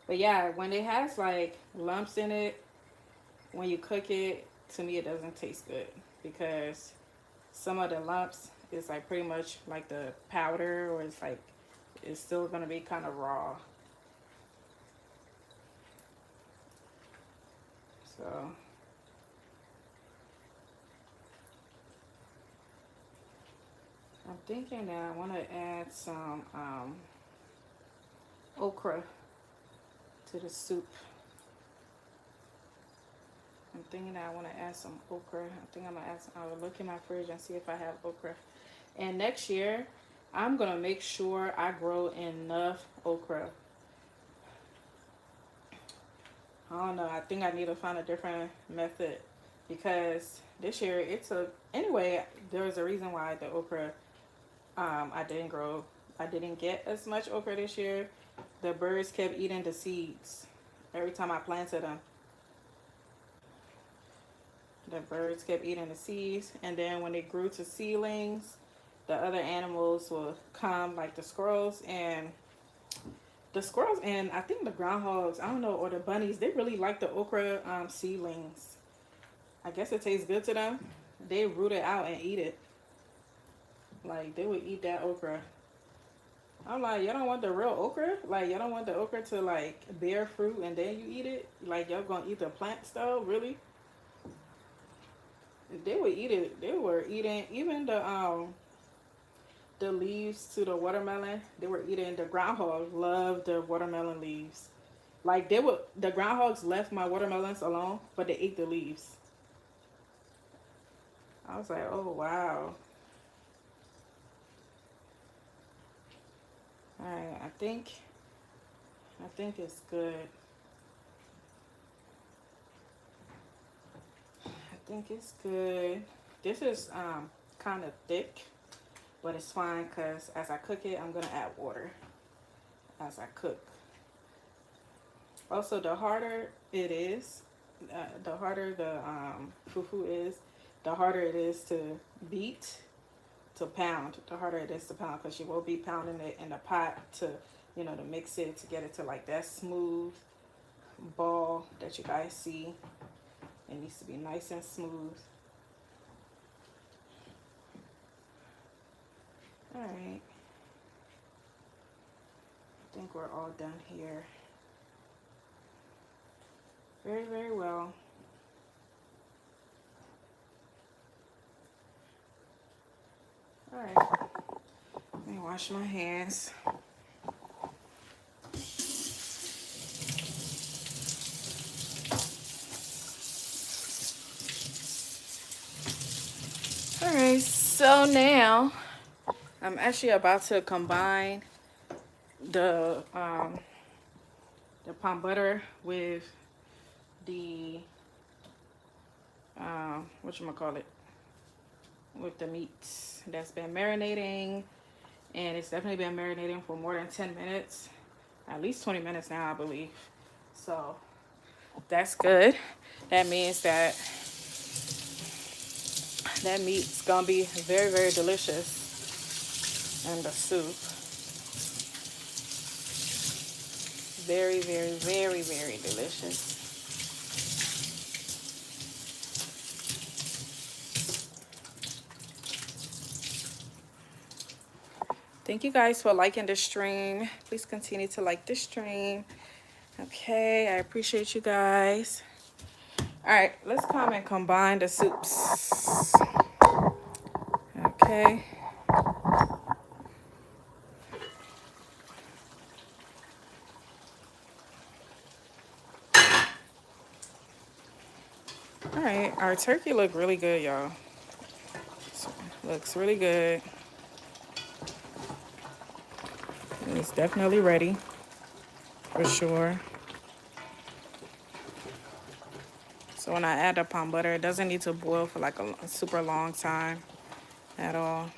But yeah, when it has like lumps in it, when you cook it, to me it doesn't taste good because some of the lumps is like pretty much like the powder, or it's still gonna be kind of raw. So I'm thinking that I want to add some okra to the soup. I'm thinking that I want to add some okra. I think I'm gonna add some. I will look in my fridge and see if I have okra. And next year, I'm gonna make sure I grow enough okra. I don't know. I think I need to find a different method because this year it took. Anyway, there was a reason why the okra I didn't grow. I didn't get as much okra this year. The birds kept eating the seeds every time I planted them. The birds kept eating the seeds, and then when they grew to seedlings, the other animals will come, like the squirrels, and I think the groundhogs, I don't know, or the bunnies, they really like the okra seedlings. I guess it tastes good to them. They root it out and eat it. Like they would eat that okra. I'm like, y'all don't want the real okra? Like y'all don't want the okra to like bear fruit and then you eat it? Like y'all gonna eat the plant stuff? Really? They would eat it. They were eating even the leaves to the watermelon. They were eating. The groundhog loved the watermelon leaves. Like the groundhogs left my watermelons alone, but they ate the leaves. I was like, oh wow. All right, I think it's good. I think it's good. This is kind of thick, but it's fine because as I cook it, I'm gonna add water as I cook. Also, the harder it is, the harder the fufu is, the harder it is to beat, to pound. The harder it is to pound because you will be pounding it in the pot to, you know, to mix it to get it to like that smooth ball that you guys see. It needs to be nice and smooth. All right. I think we're all done here. Very, very well. All right. Let me wash my hands. All right. So now I'm actually about to combine the palm butter with the whatchamacallit, with the meats that's been marinating, and it's definitely been marinating for more than 10 minutes, at least 20 minutes now, I believe. So that's good. That means that meat's gonna be very, very delicious in the soup. Very, very, very, very delicious. Thank you guys for liking the stream. Please continue to like the stream. Okay, I appreciate you guys. All right, let's come and combine the soups. Okay. Okay. All right, our turkey look really good, y'all. So, looks really good. It's definitely ready, for sure. So when I add the palm butter, it doesn't need to boil for like a super long time at all.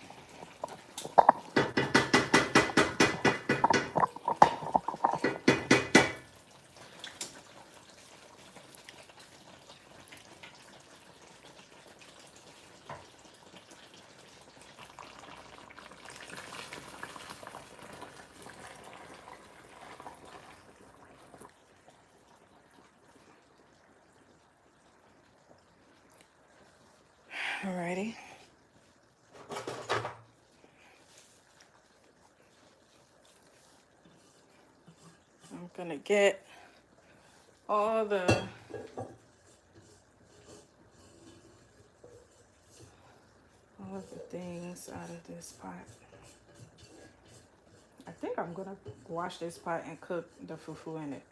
Alrighty. I'm gonna get all of the things out of this pot. I think I'm gonna wash this pot and cook the fufu in it,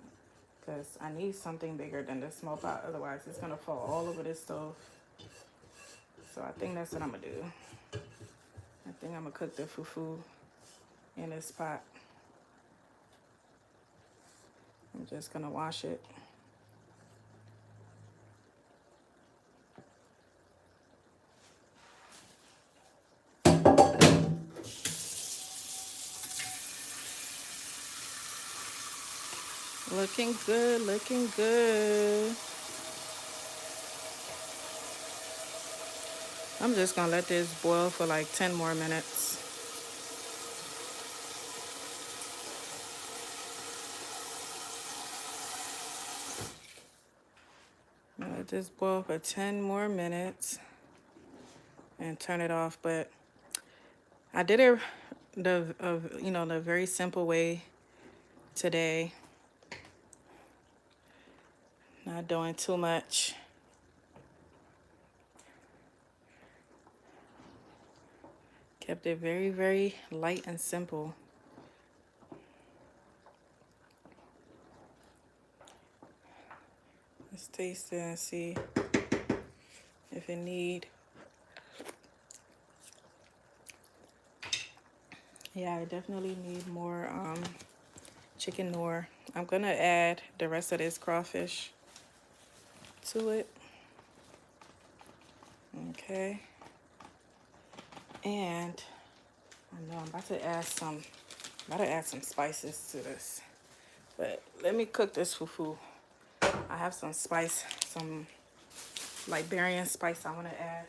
because I need something bigger than this small pot, otherwise it's gonna fall all over this stove. So I think that's what I'm gonna do. I think I'm gonna cook the fufu in this pot. I'm just gonna wash it. Looking good, looking good. I'm just gonna let this boil for like 10 more minutes. Let this boil for 10 more minutes and turn it off. But I did it the very simple way today. Not doing too much. Kept it very, very light and simple. Let's taste it and see if it need. Yeah, I definitely need more chicken noir. I'm gonna add the rest of this crawfish to it. Okay. And I know I'm about to add some spices to this. But let me cook this fufu. I have some spice, some Liberian spice I want to add.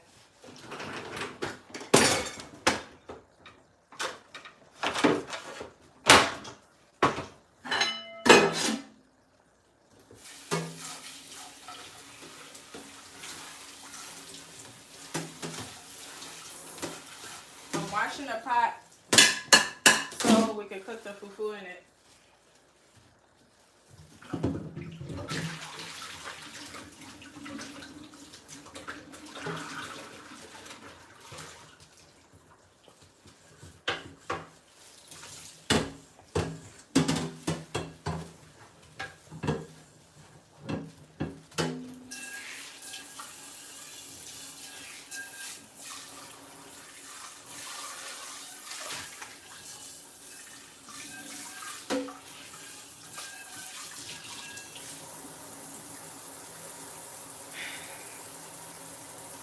I'm washing the pot so we can cook the fufu in it.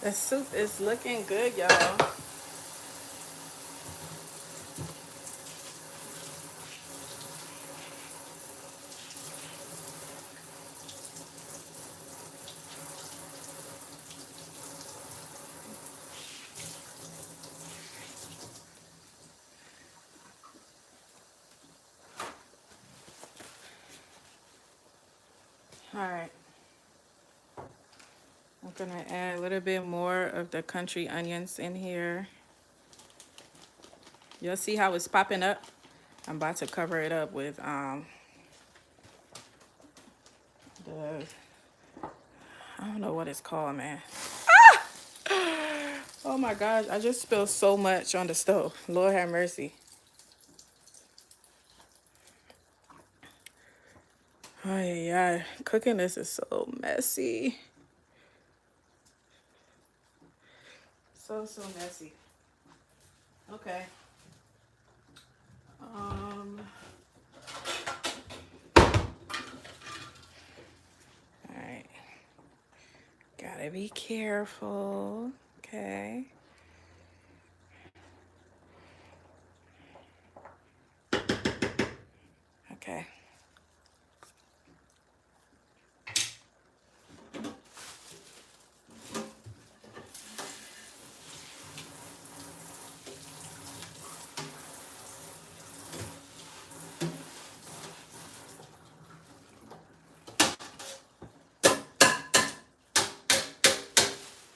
The soup is looking good, y'all. All right. I'm gonna add a little bit more of the country onions in here. You'll see how it's popping up. I'm about to cover it up with the, I don't know what it's called, man. Oh my gosh, I just spilled so much on the stove. Lord have mercy. Oh yeah, cooking this is so messy. So messy. Okay. All right. Gotta be careful. Okay. Okay.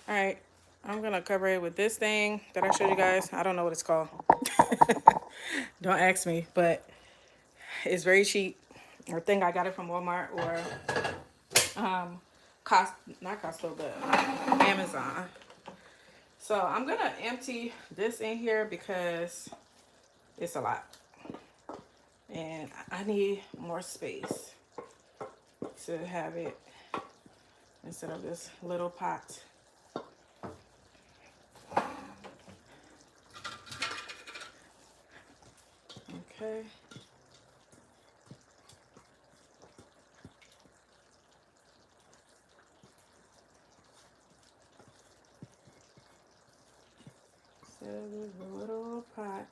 All right. I'm gonna cover it with this thing that I showed you guys. I don't know what it's called. Don't ask me, but it's very cheap. I think I got it from Walmart or cost not Costco, but Amazon. So I'm gonna empty this in here because it's a lot, and I need more space to have it instead of this little pot. Okay. So there's a little pot.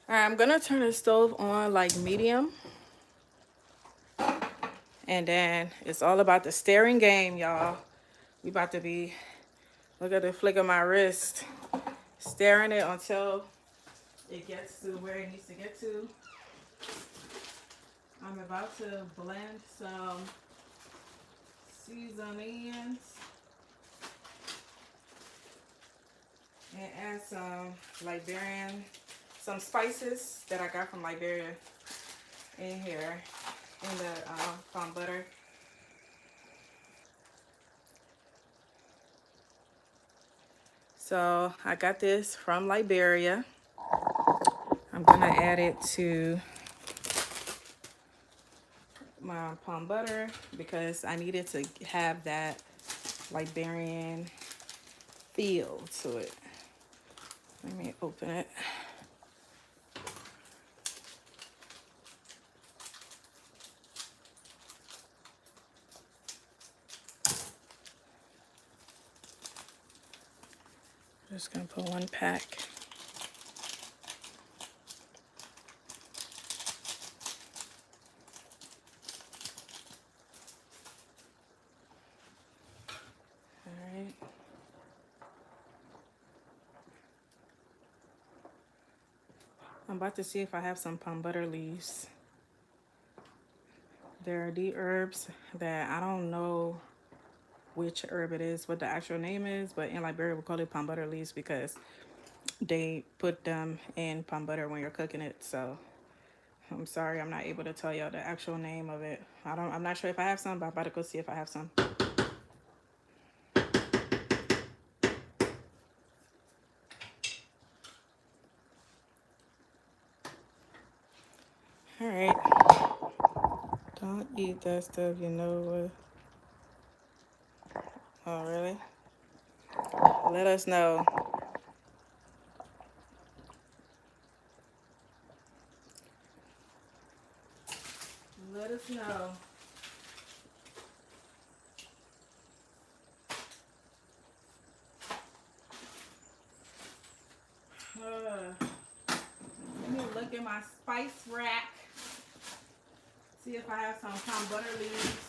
All right, I'm gonna turn the stove on like medium. And then it's all about the stirring game, y'all. We about to be, look at the flick of my wrist, stirring it until it gets to where it needs to get to. I'm about to blend some seasonings and add some Liberian, some spices that I got from Liberia in here, in the palm butter. So I got this from Liberia. I'm gonna add it to my palm butter because I needed to have that Liberian feel to it. Let me open it. Just gonna put one pack. All right. I'm about to see if I have some palm butter leaves. There are the herbs that I don't know which herb it is, what the actual name is, but in Liberia we call it palm butter leaves because they put them in palm butter when you're cooking it. So I'm sorry, I'm not able to tell y'all the actual name of it. I'm not sure if I have some, but I'm about to go see if I have some. All right. Don't eat that stuff, you know. Oh, really? Let us know. Let us know. Let me look in my spice rack. See if I have some palm butter leaves.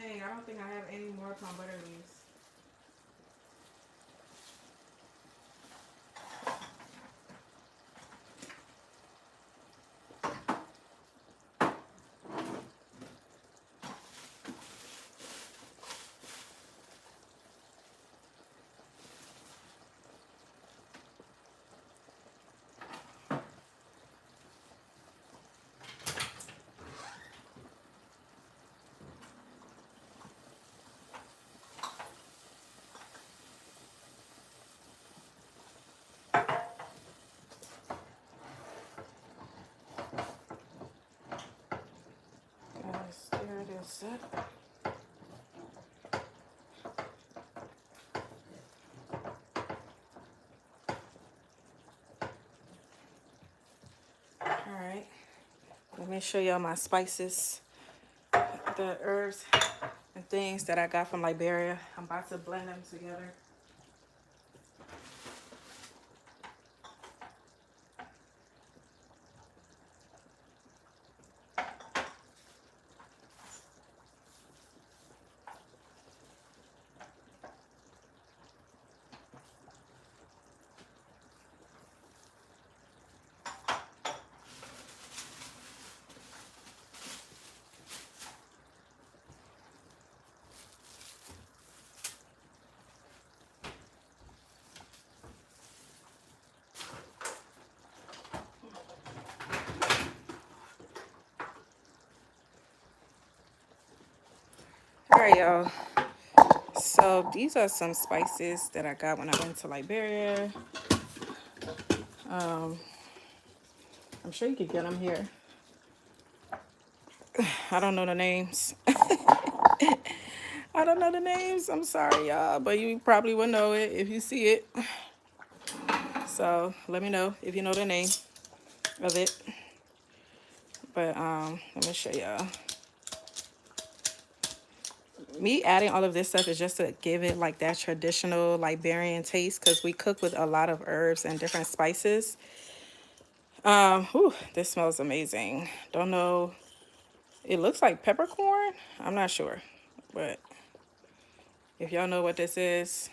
Dang, I don't think I have any more palm butter leaves. stir this up. All right, let me show y'all my spices, the herbs and things that I got from Liberia. I'm about to blend them together. All right, y'all. So these are some spices that I got when I went to Liberia. I'm sure you could get them here. I don't know the names. I don't know the names. I'm sorry, y'all, but you probably will know it if you see it. So let me know if you know the name of it. But let me show y'all. Me adding all of this stuff is just to give it like that traditional Liberian taste, because we cook with a lot of herbs and different spices. Whew, this smells amazing. Don't know. It looks like peppercorn. I'm not sure, but if y'all know what this is,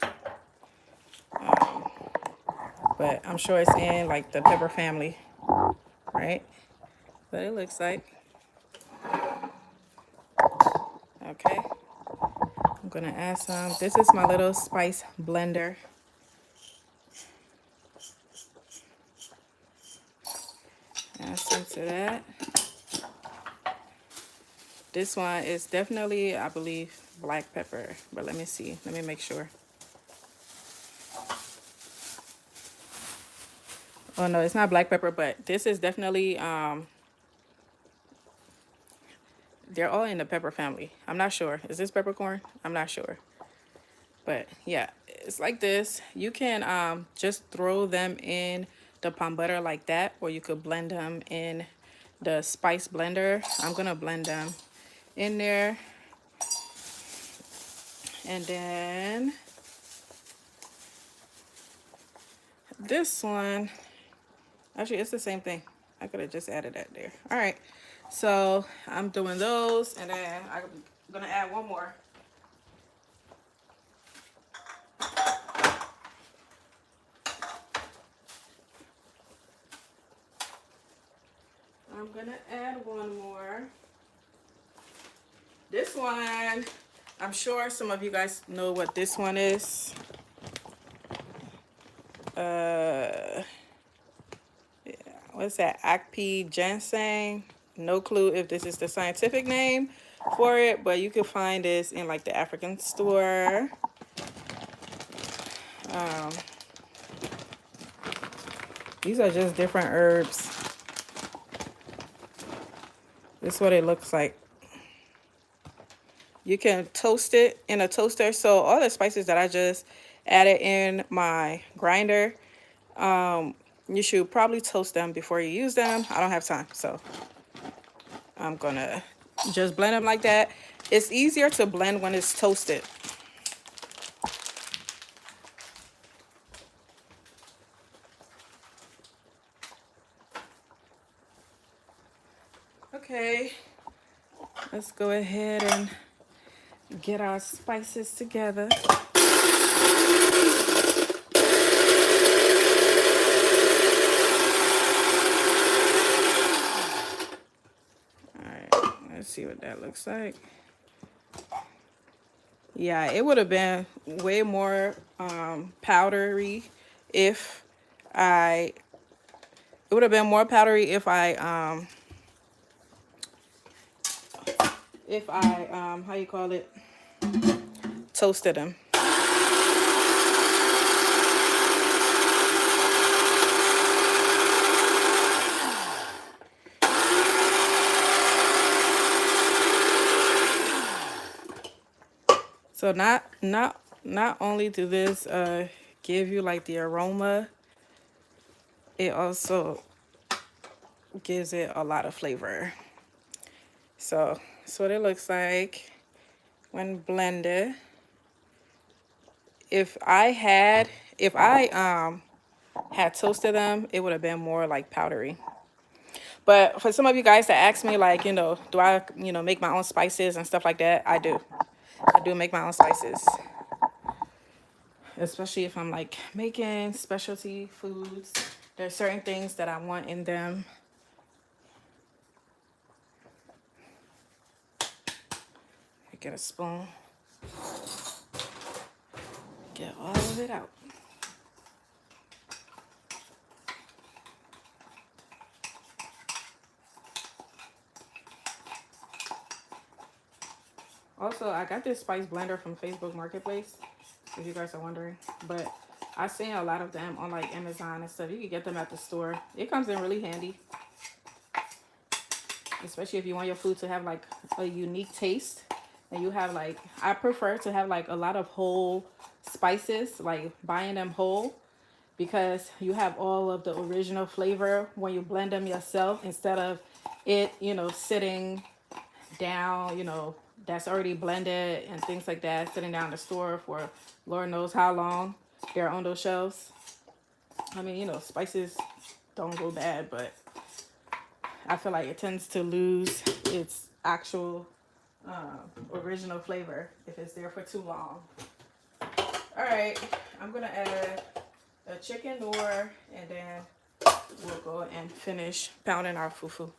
but I'm sure it's in like the pepper family, right? But it looks like. Okay, I'm gonna add some. This is my little spice blender. Add some to that. This one is definitely, I believe, black pepper, but let me see. Let me make sure. Oh no, it's not black pepper, but this is definitely, they're all in the pepper family. I'm not sure. Is this peppercorn? I'm not sure. But yeah, it's like this. You can just throw them in the palm butter like that, or you could blend them in the spice blender. I'm gonna blend them in there. And then this one, actually it's the same thing. I could have just added that there. All right, so I'm doing those, and then I'm gonna add one more. I'm gonna add one more. This one, I'm sure some of you guys know what this one is. Yeah, what's that? Akpi ginseng. No clue if this is the scientific name for it, but you can find this in like the African store. These are just different herbs. This is what it looks like. You can toast it in a toaster. So all the spices that I just added in my grinder, you should probably toast them before you use them. I don't have time, so I'm gonna just blend them like that. It's easier to blend when it's toasted. Okay, let's go ahead and get our spices together. All right, let's see what that looks like. Yeah, it would have been way more powdery if I, it would have been more powdery if I how you call it, toasted them. So not only do this give you like the aroma, it also gives it a lot of flavor. So that's what it looks like when blended. If I had toasted them, it would have been more like powdery. But for some of you guys that ask me, like, do I, make my own spices and stuff like that? I do. I do make my own spices, especially if I'm like making specialty foods. There's certain things that I want in them. Get a spoon, get all of it out. Also, I got this spice blender from Facebook Marketplace, if you guys are wondering. But I've seen a lot of them on like Amazon and stuff. You can get them at the store. It comes in really handy, especially if you want your food to have like a unique taste. And you have like, I prefer to have like a lot of whole spices, like buying them whole, because you have all of the original flavor when you blend them yourself, instead of it, sitting down, that's already blended and things like that, sitting down in the store for Lord knows how long they're on those shelves. I mean, spices don't go bad, but I feel like it tends to lose its actual original flavor if it's there for too long. All right, I'm gonna add a chicken noir, and then we'll go and finish pounding our fufu.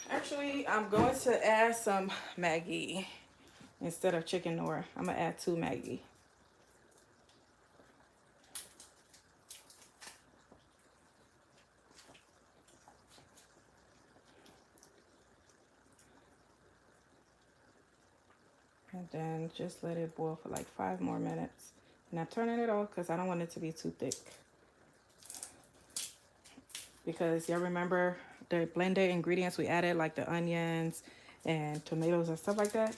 Actually, I'm going to add some Maggi instead of chicken noir. I'm gonna add 2 Maggi. And then just let it boil for like 5 more minutes. And I'm turning it off because I don't want it to be too thick. Because y'all remember the blended ingredients we added, like the onions and tomatoes and stuff like that?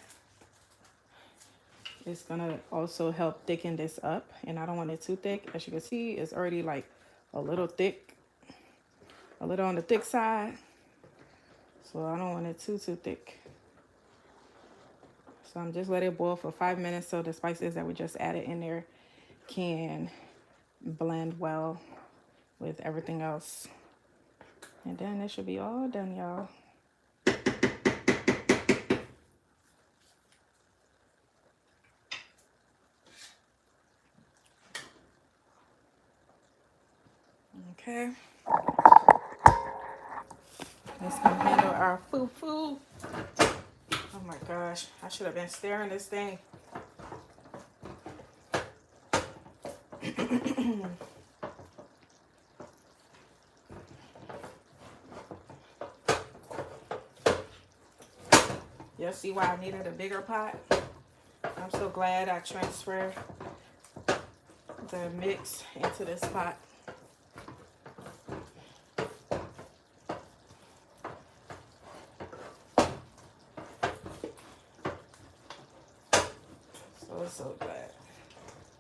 It's gonna also help thicken this up, and I don't want it too thick. As you can see, it's already like a little thick, a little on the thick side. So I don't want it too thick. So I'm just letting it boil for 5 minutes so the spices that we just added in there can blend well with everything else. And then it should be all done, y'all. Okay. Let's go handle our fufu. Oh my gosh, I should have been stirring this thing. You'll see why I needed a bigger pot. I'm so glad I transferred the mix into this pot. So glad.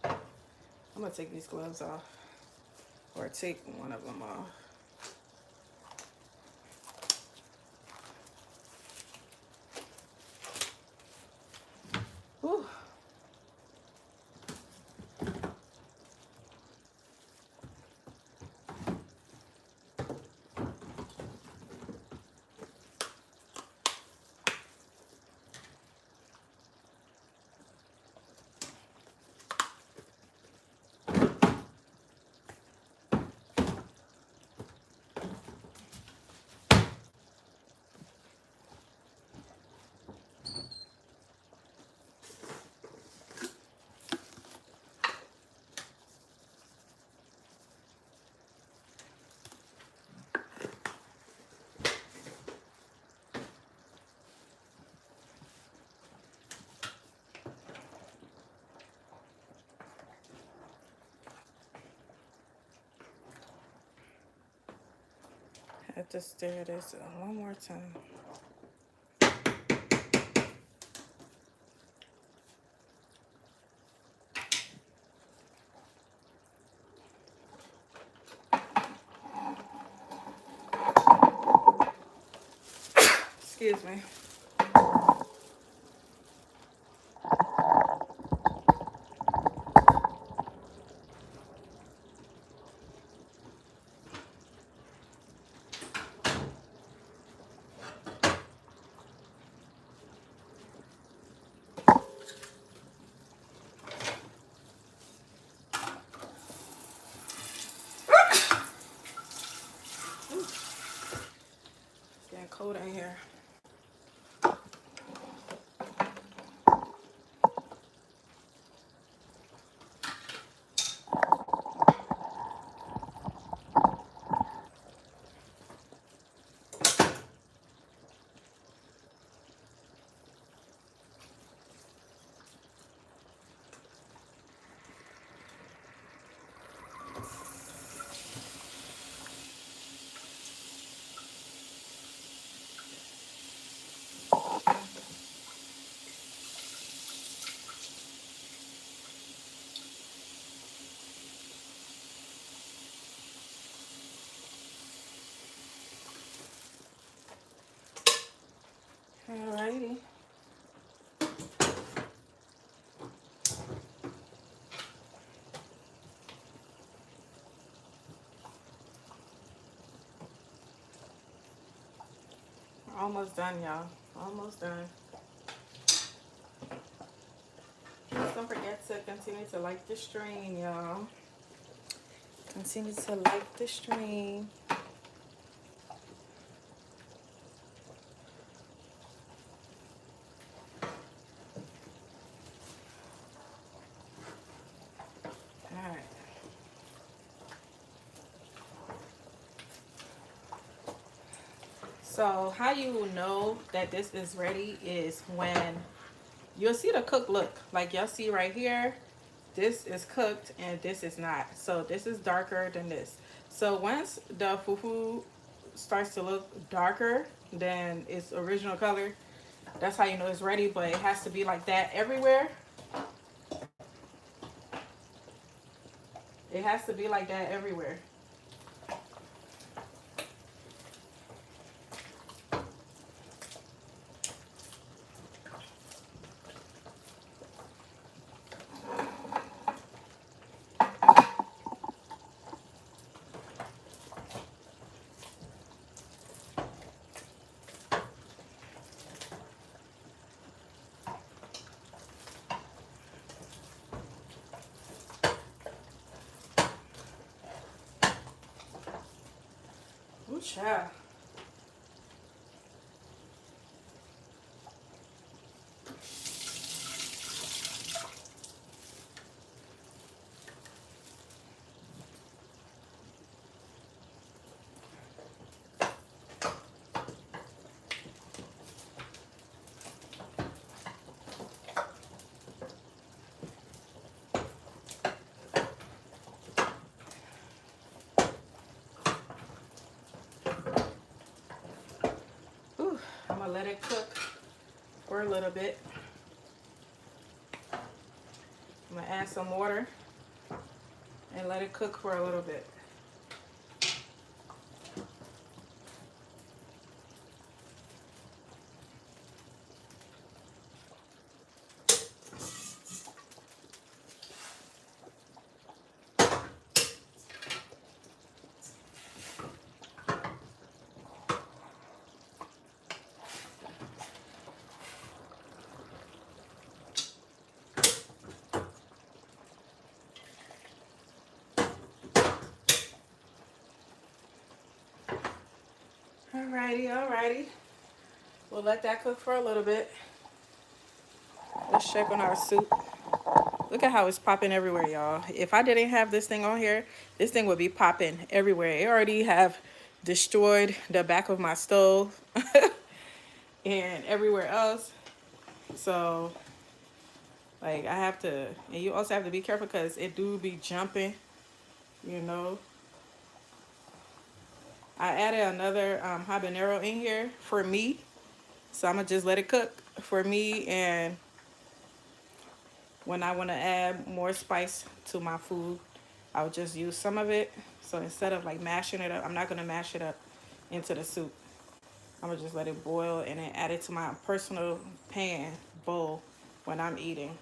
I'm gonna take these gloves off, or take one of them off. Whew. have to stir this one more time. Excuse me. It's getting cold in here. Alrighty. We're almost done, y'all. Almost done. Please don't forget to continue to like the stream, y'all. Continue to like the stream. Alright. So how you will know that this is ready is when you'll see the cooked look. Like y'all see right here, this is cooked and this is not. So this is darker than this. So once the fufu starts to look darker than its original color, that's how you know it's ready. But it has to be like that everywhere. It has to be like that everywhere. Ooh, child. Ooh, I'm gonna let it cook for a little bit. I'm gonna add some water and let it cook for a little bit. Alrighty, alrighty. We'll let that cook for a little bit. Let's check on our soup. Look at how it's popping everywhere, y'all. If I didn't have this thing on here, this thing would be popping everywhere. It already have destroyed the back of my stove and everywhere else. So, like, I have to, and you also have to be careful because it do be jumping, you know. I added another habanero in here for me. So I'm going to just let it cook for me. And when I want to add more spice to my food, I'll just use some of it. So instead of like mashing it up, I'm not going to mash it up into the soup. I'm going to just let it boil and then add it to my personal pan bowl when I'm eating.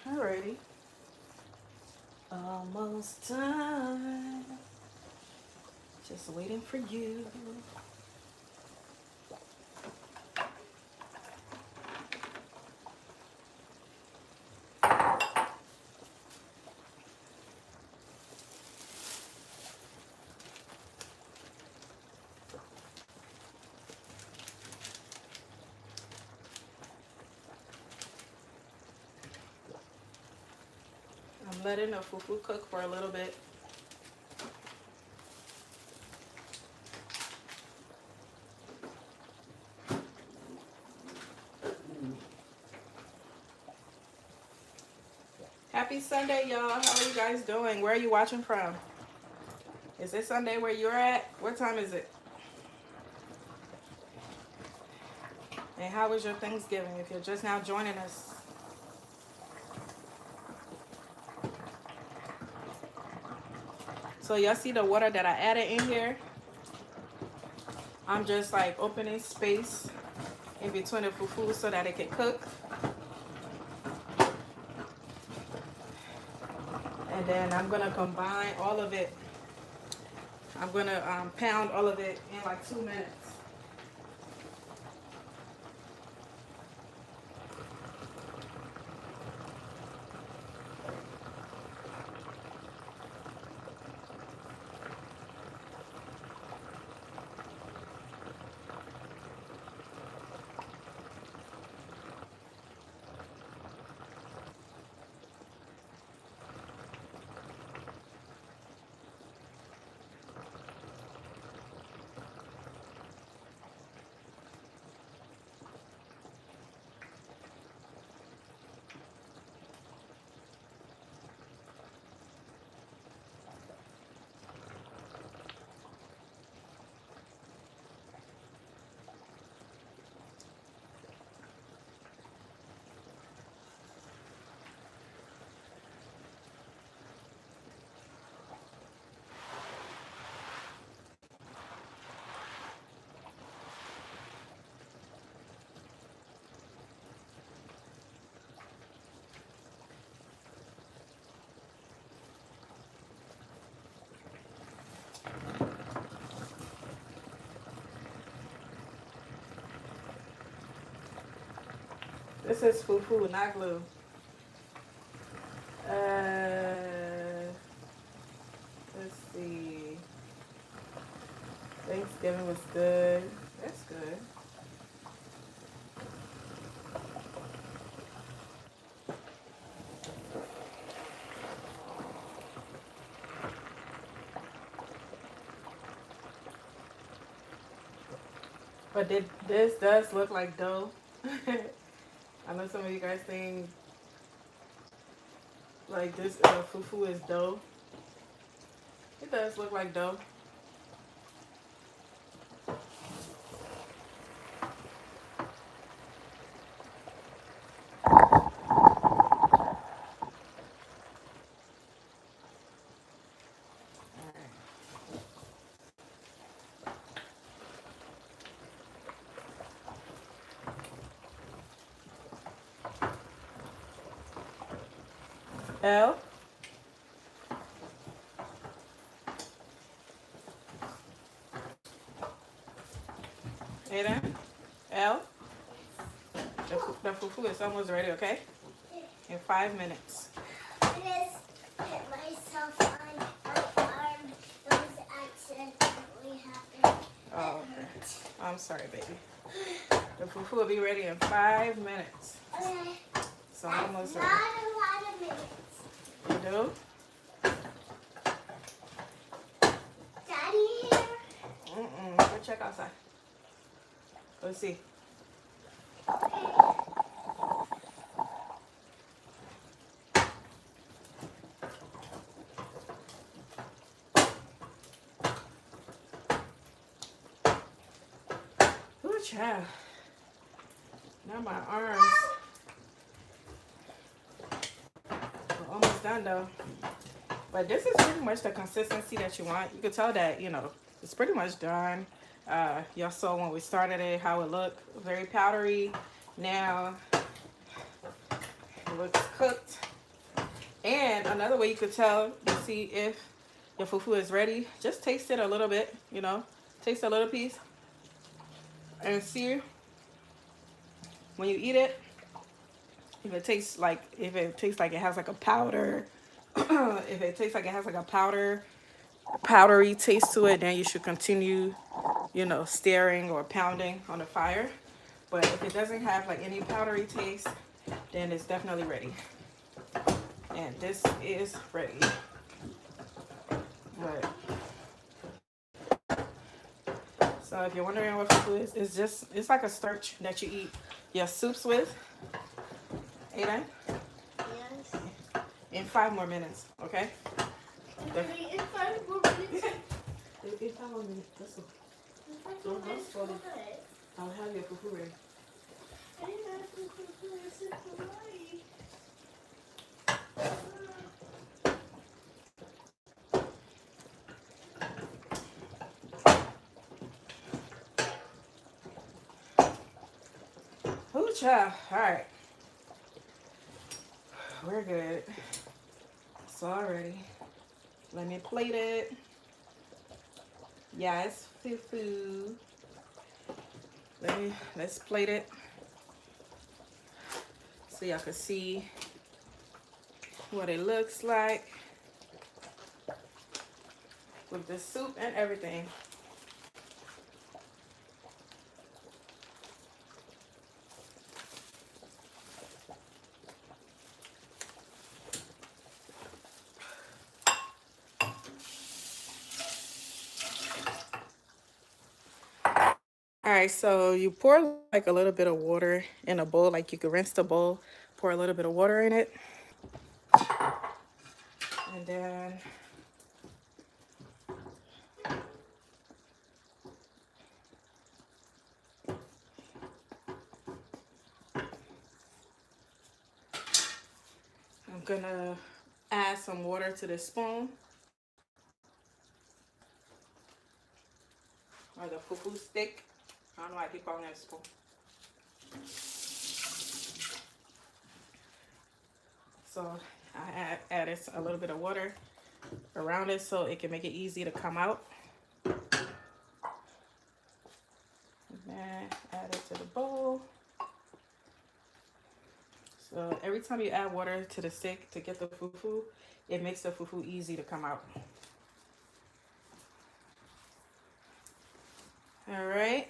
Alrighty. Almost time. Just waiting for you. I'm letting the fufu cook for a little bit. Happy Sunday, y'all. How are you guys doing? Where are you watching from? Is it Sunday where you're at? What time is it? And how was your Thanksgiving if you're just now joining us? So y'all see the water that I added in here? I'm just like opening space in between the fufu so that it can cook. And then I'm gonna combine all of it. I'm gonna pound all of it in like 2 minutes. This is fufu, not glue. Let's see. Thanksgiving was good. That's good. But this does look like dough. I know some of you guys think like this fufu is dough. It does look like dough. L. Aiden. L. The fufu is almost ready, okay? In 5 minutes. I just hit myself on my arm. It was accidentally happened. Oh, okay. I'm sorry, baby. The fufu will be ready in 5 minutes. Okay. So I'm almost Not ready. a lot of minutes. You do? Daddy, check outside. Let's see. Ooh, child. Now my arms are almost done though. But this is pretty much the consistency that you want. You can tell that, you know, it's pretty much done. Y'all saw when we started it how it looked, very powdery. Now it looks cooked. And another way you could tell to see if your fufu is ready, just taste it a little bit, you know, taste a little piece and see when you eat it if it tastes like it has like a powder. If it tastes like it has like a powdery taste to it, then you should continue, you know, stirring or pounding on the fire. But if it doesn't have like any powdery taste, then it's definitely ready. And this is ready. But so if you're wondering what fufu is, it's like a starch that you eat your soups with. Aiden? Yes. In 5 more minutes, okay? In 5 more minutes. In 5 more minutes. Let's go. Don't spoil it. I'll have your fufu ready. I didn't have fufu. I said Hawaii. Ooh, child. All right. We're good. It's all ready. Let me plate it. Yes, fufu. Let's plate it so y'all can see what it looks like with the soup and everything. All right, so you pour like a little bit of water in a bowl, like you could rinse the bowl, pour a little bit of water in it. And then I'm gonna add some water to the spoon or the fufu stick. I don't know why I keep calling it a spoon. So I added a little bit of water around it so it can make it easy to come out. And then add it to the bowl. So every time you add water to the stick to get the fufu, it makes the fufu easy to come out. All right.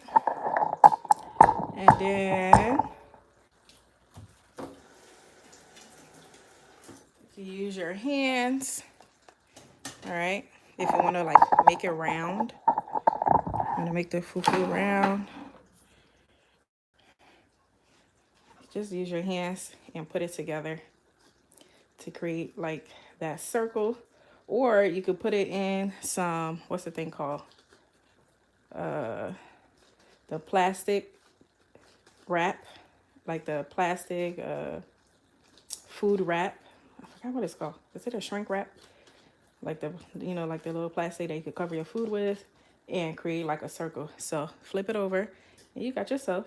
And then you use your hands. All right. If you want to like make it round, I'm gonna make the fufu round. Just use your hands and put it together to create like that circle. Or you could put it in some, what's the thing called? The plastic wrap, like the plastic food wrap. I forgot what it's called. Is it a shrink wrap? Like the, you know, like the little plastic that you could cover your food with and create like a circle. So flip it over and you got yourself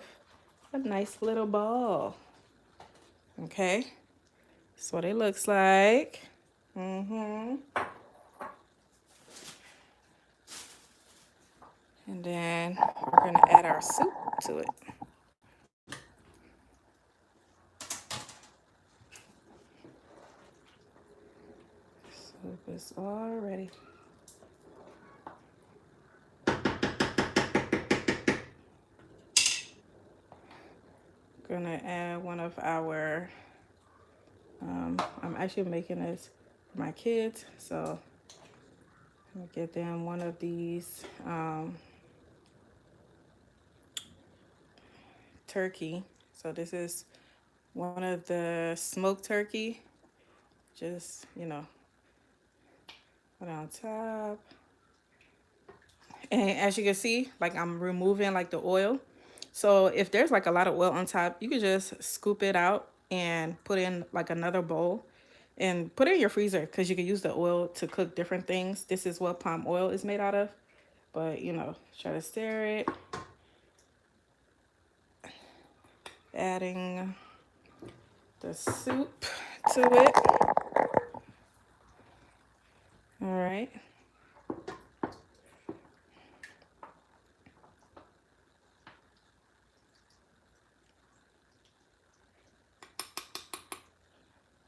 a nice little ball. Okay. That's what it looks like. And then we're gonna add our soup to it. Soup is all ready. Gonna add one of our, I'm actually making this for my kids, so I'm gonna get them one of these turkey. So this is one of the smoked turkey. Just, put it on top. And as you can see, like I'm removing like the oil. So if there's like a lot of oil on top, you can just scoop it out and put in like another bowl and put it in your freezer because you can use the oil to cook different things. This is what palm oil is made out of. But, try to stir it. Adding the soup to it. All right.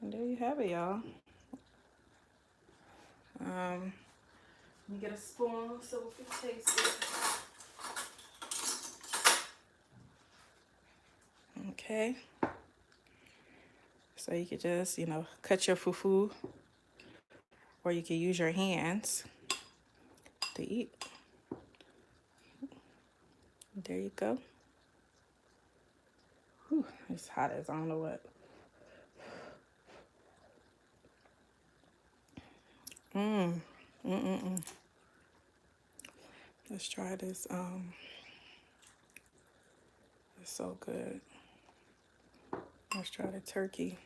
And there you have it, y'all. Let me get a spoon so we can taste it. Okay. So you could just, cut your fufu, or you could use your hands to eat. There you go. Whew, it's hot as I don't know what. Let's try this. It's so good. Let's try the turkey.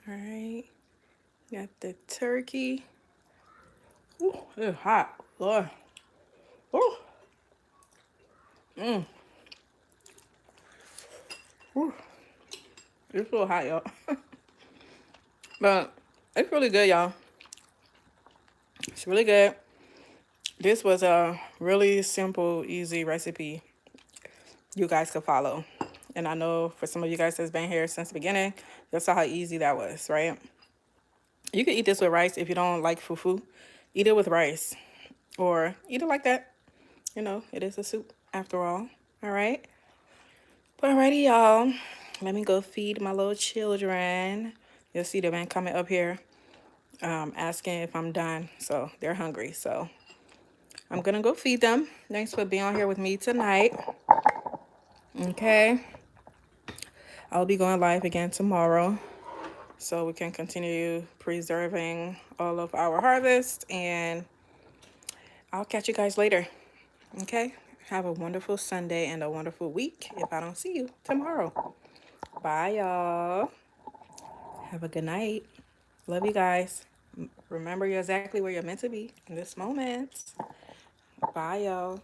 All right. Got the turkey. Ooh, it's hot. Lord. Ooh. Ooh. It's so hot, y'all. But it's really good, y'all. It's really good. This was a really simple, easy recipe you guys could follow. And I know for some of you guys that's been here since the beginning, you saw how easy that was, right? You can eat this with rice if you don't like fufu. Eat it with rice or eat it like that. It is a soup after all. All right. But alrighty, y'all. Let me go feed my little children. You'll see them coming up here asking if I'm done. So they're hungry. So I'm going to go feed them. Thanks for being on here with me tonight. Okay. I'll be going live again tomorrow so we can continue preserving all of our harvest. And I'll catch you guys later. Okay. Have a wonderful Sunday and a wonderful week if I don't see you tomorrow. Bye, y'all. Have a good night. Love you guys. Remember, you're exactly where you're meant to be in this moment. Bye, y'all.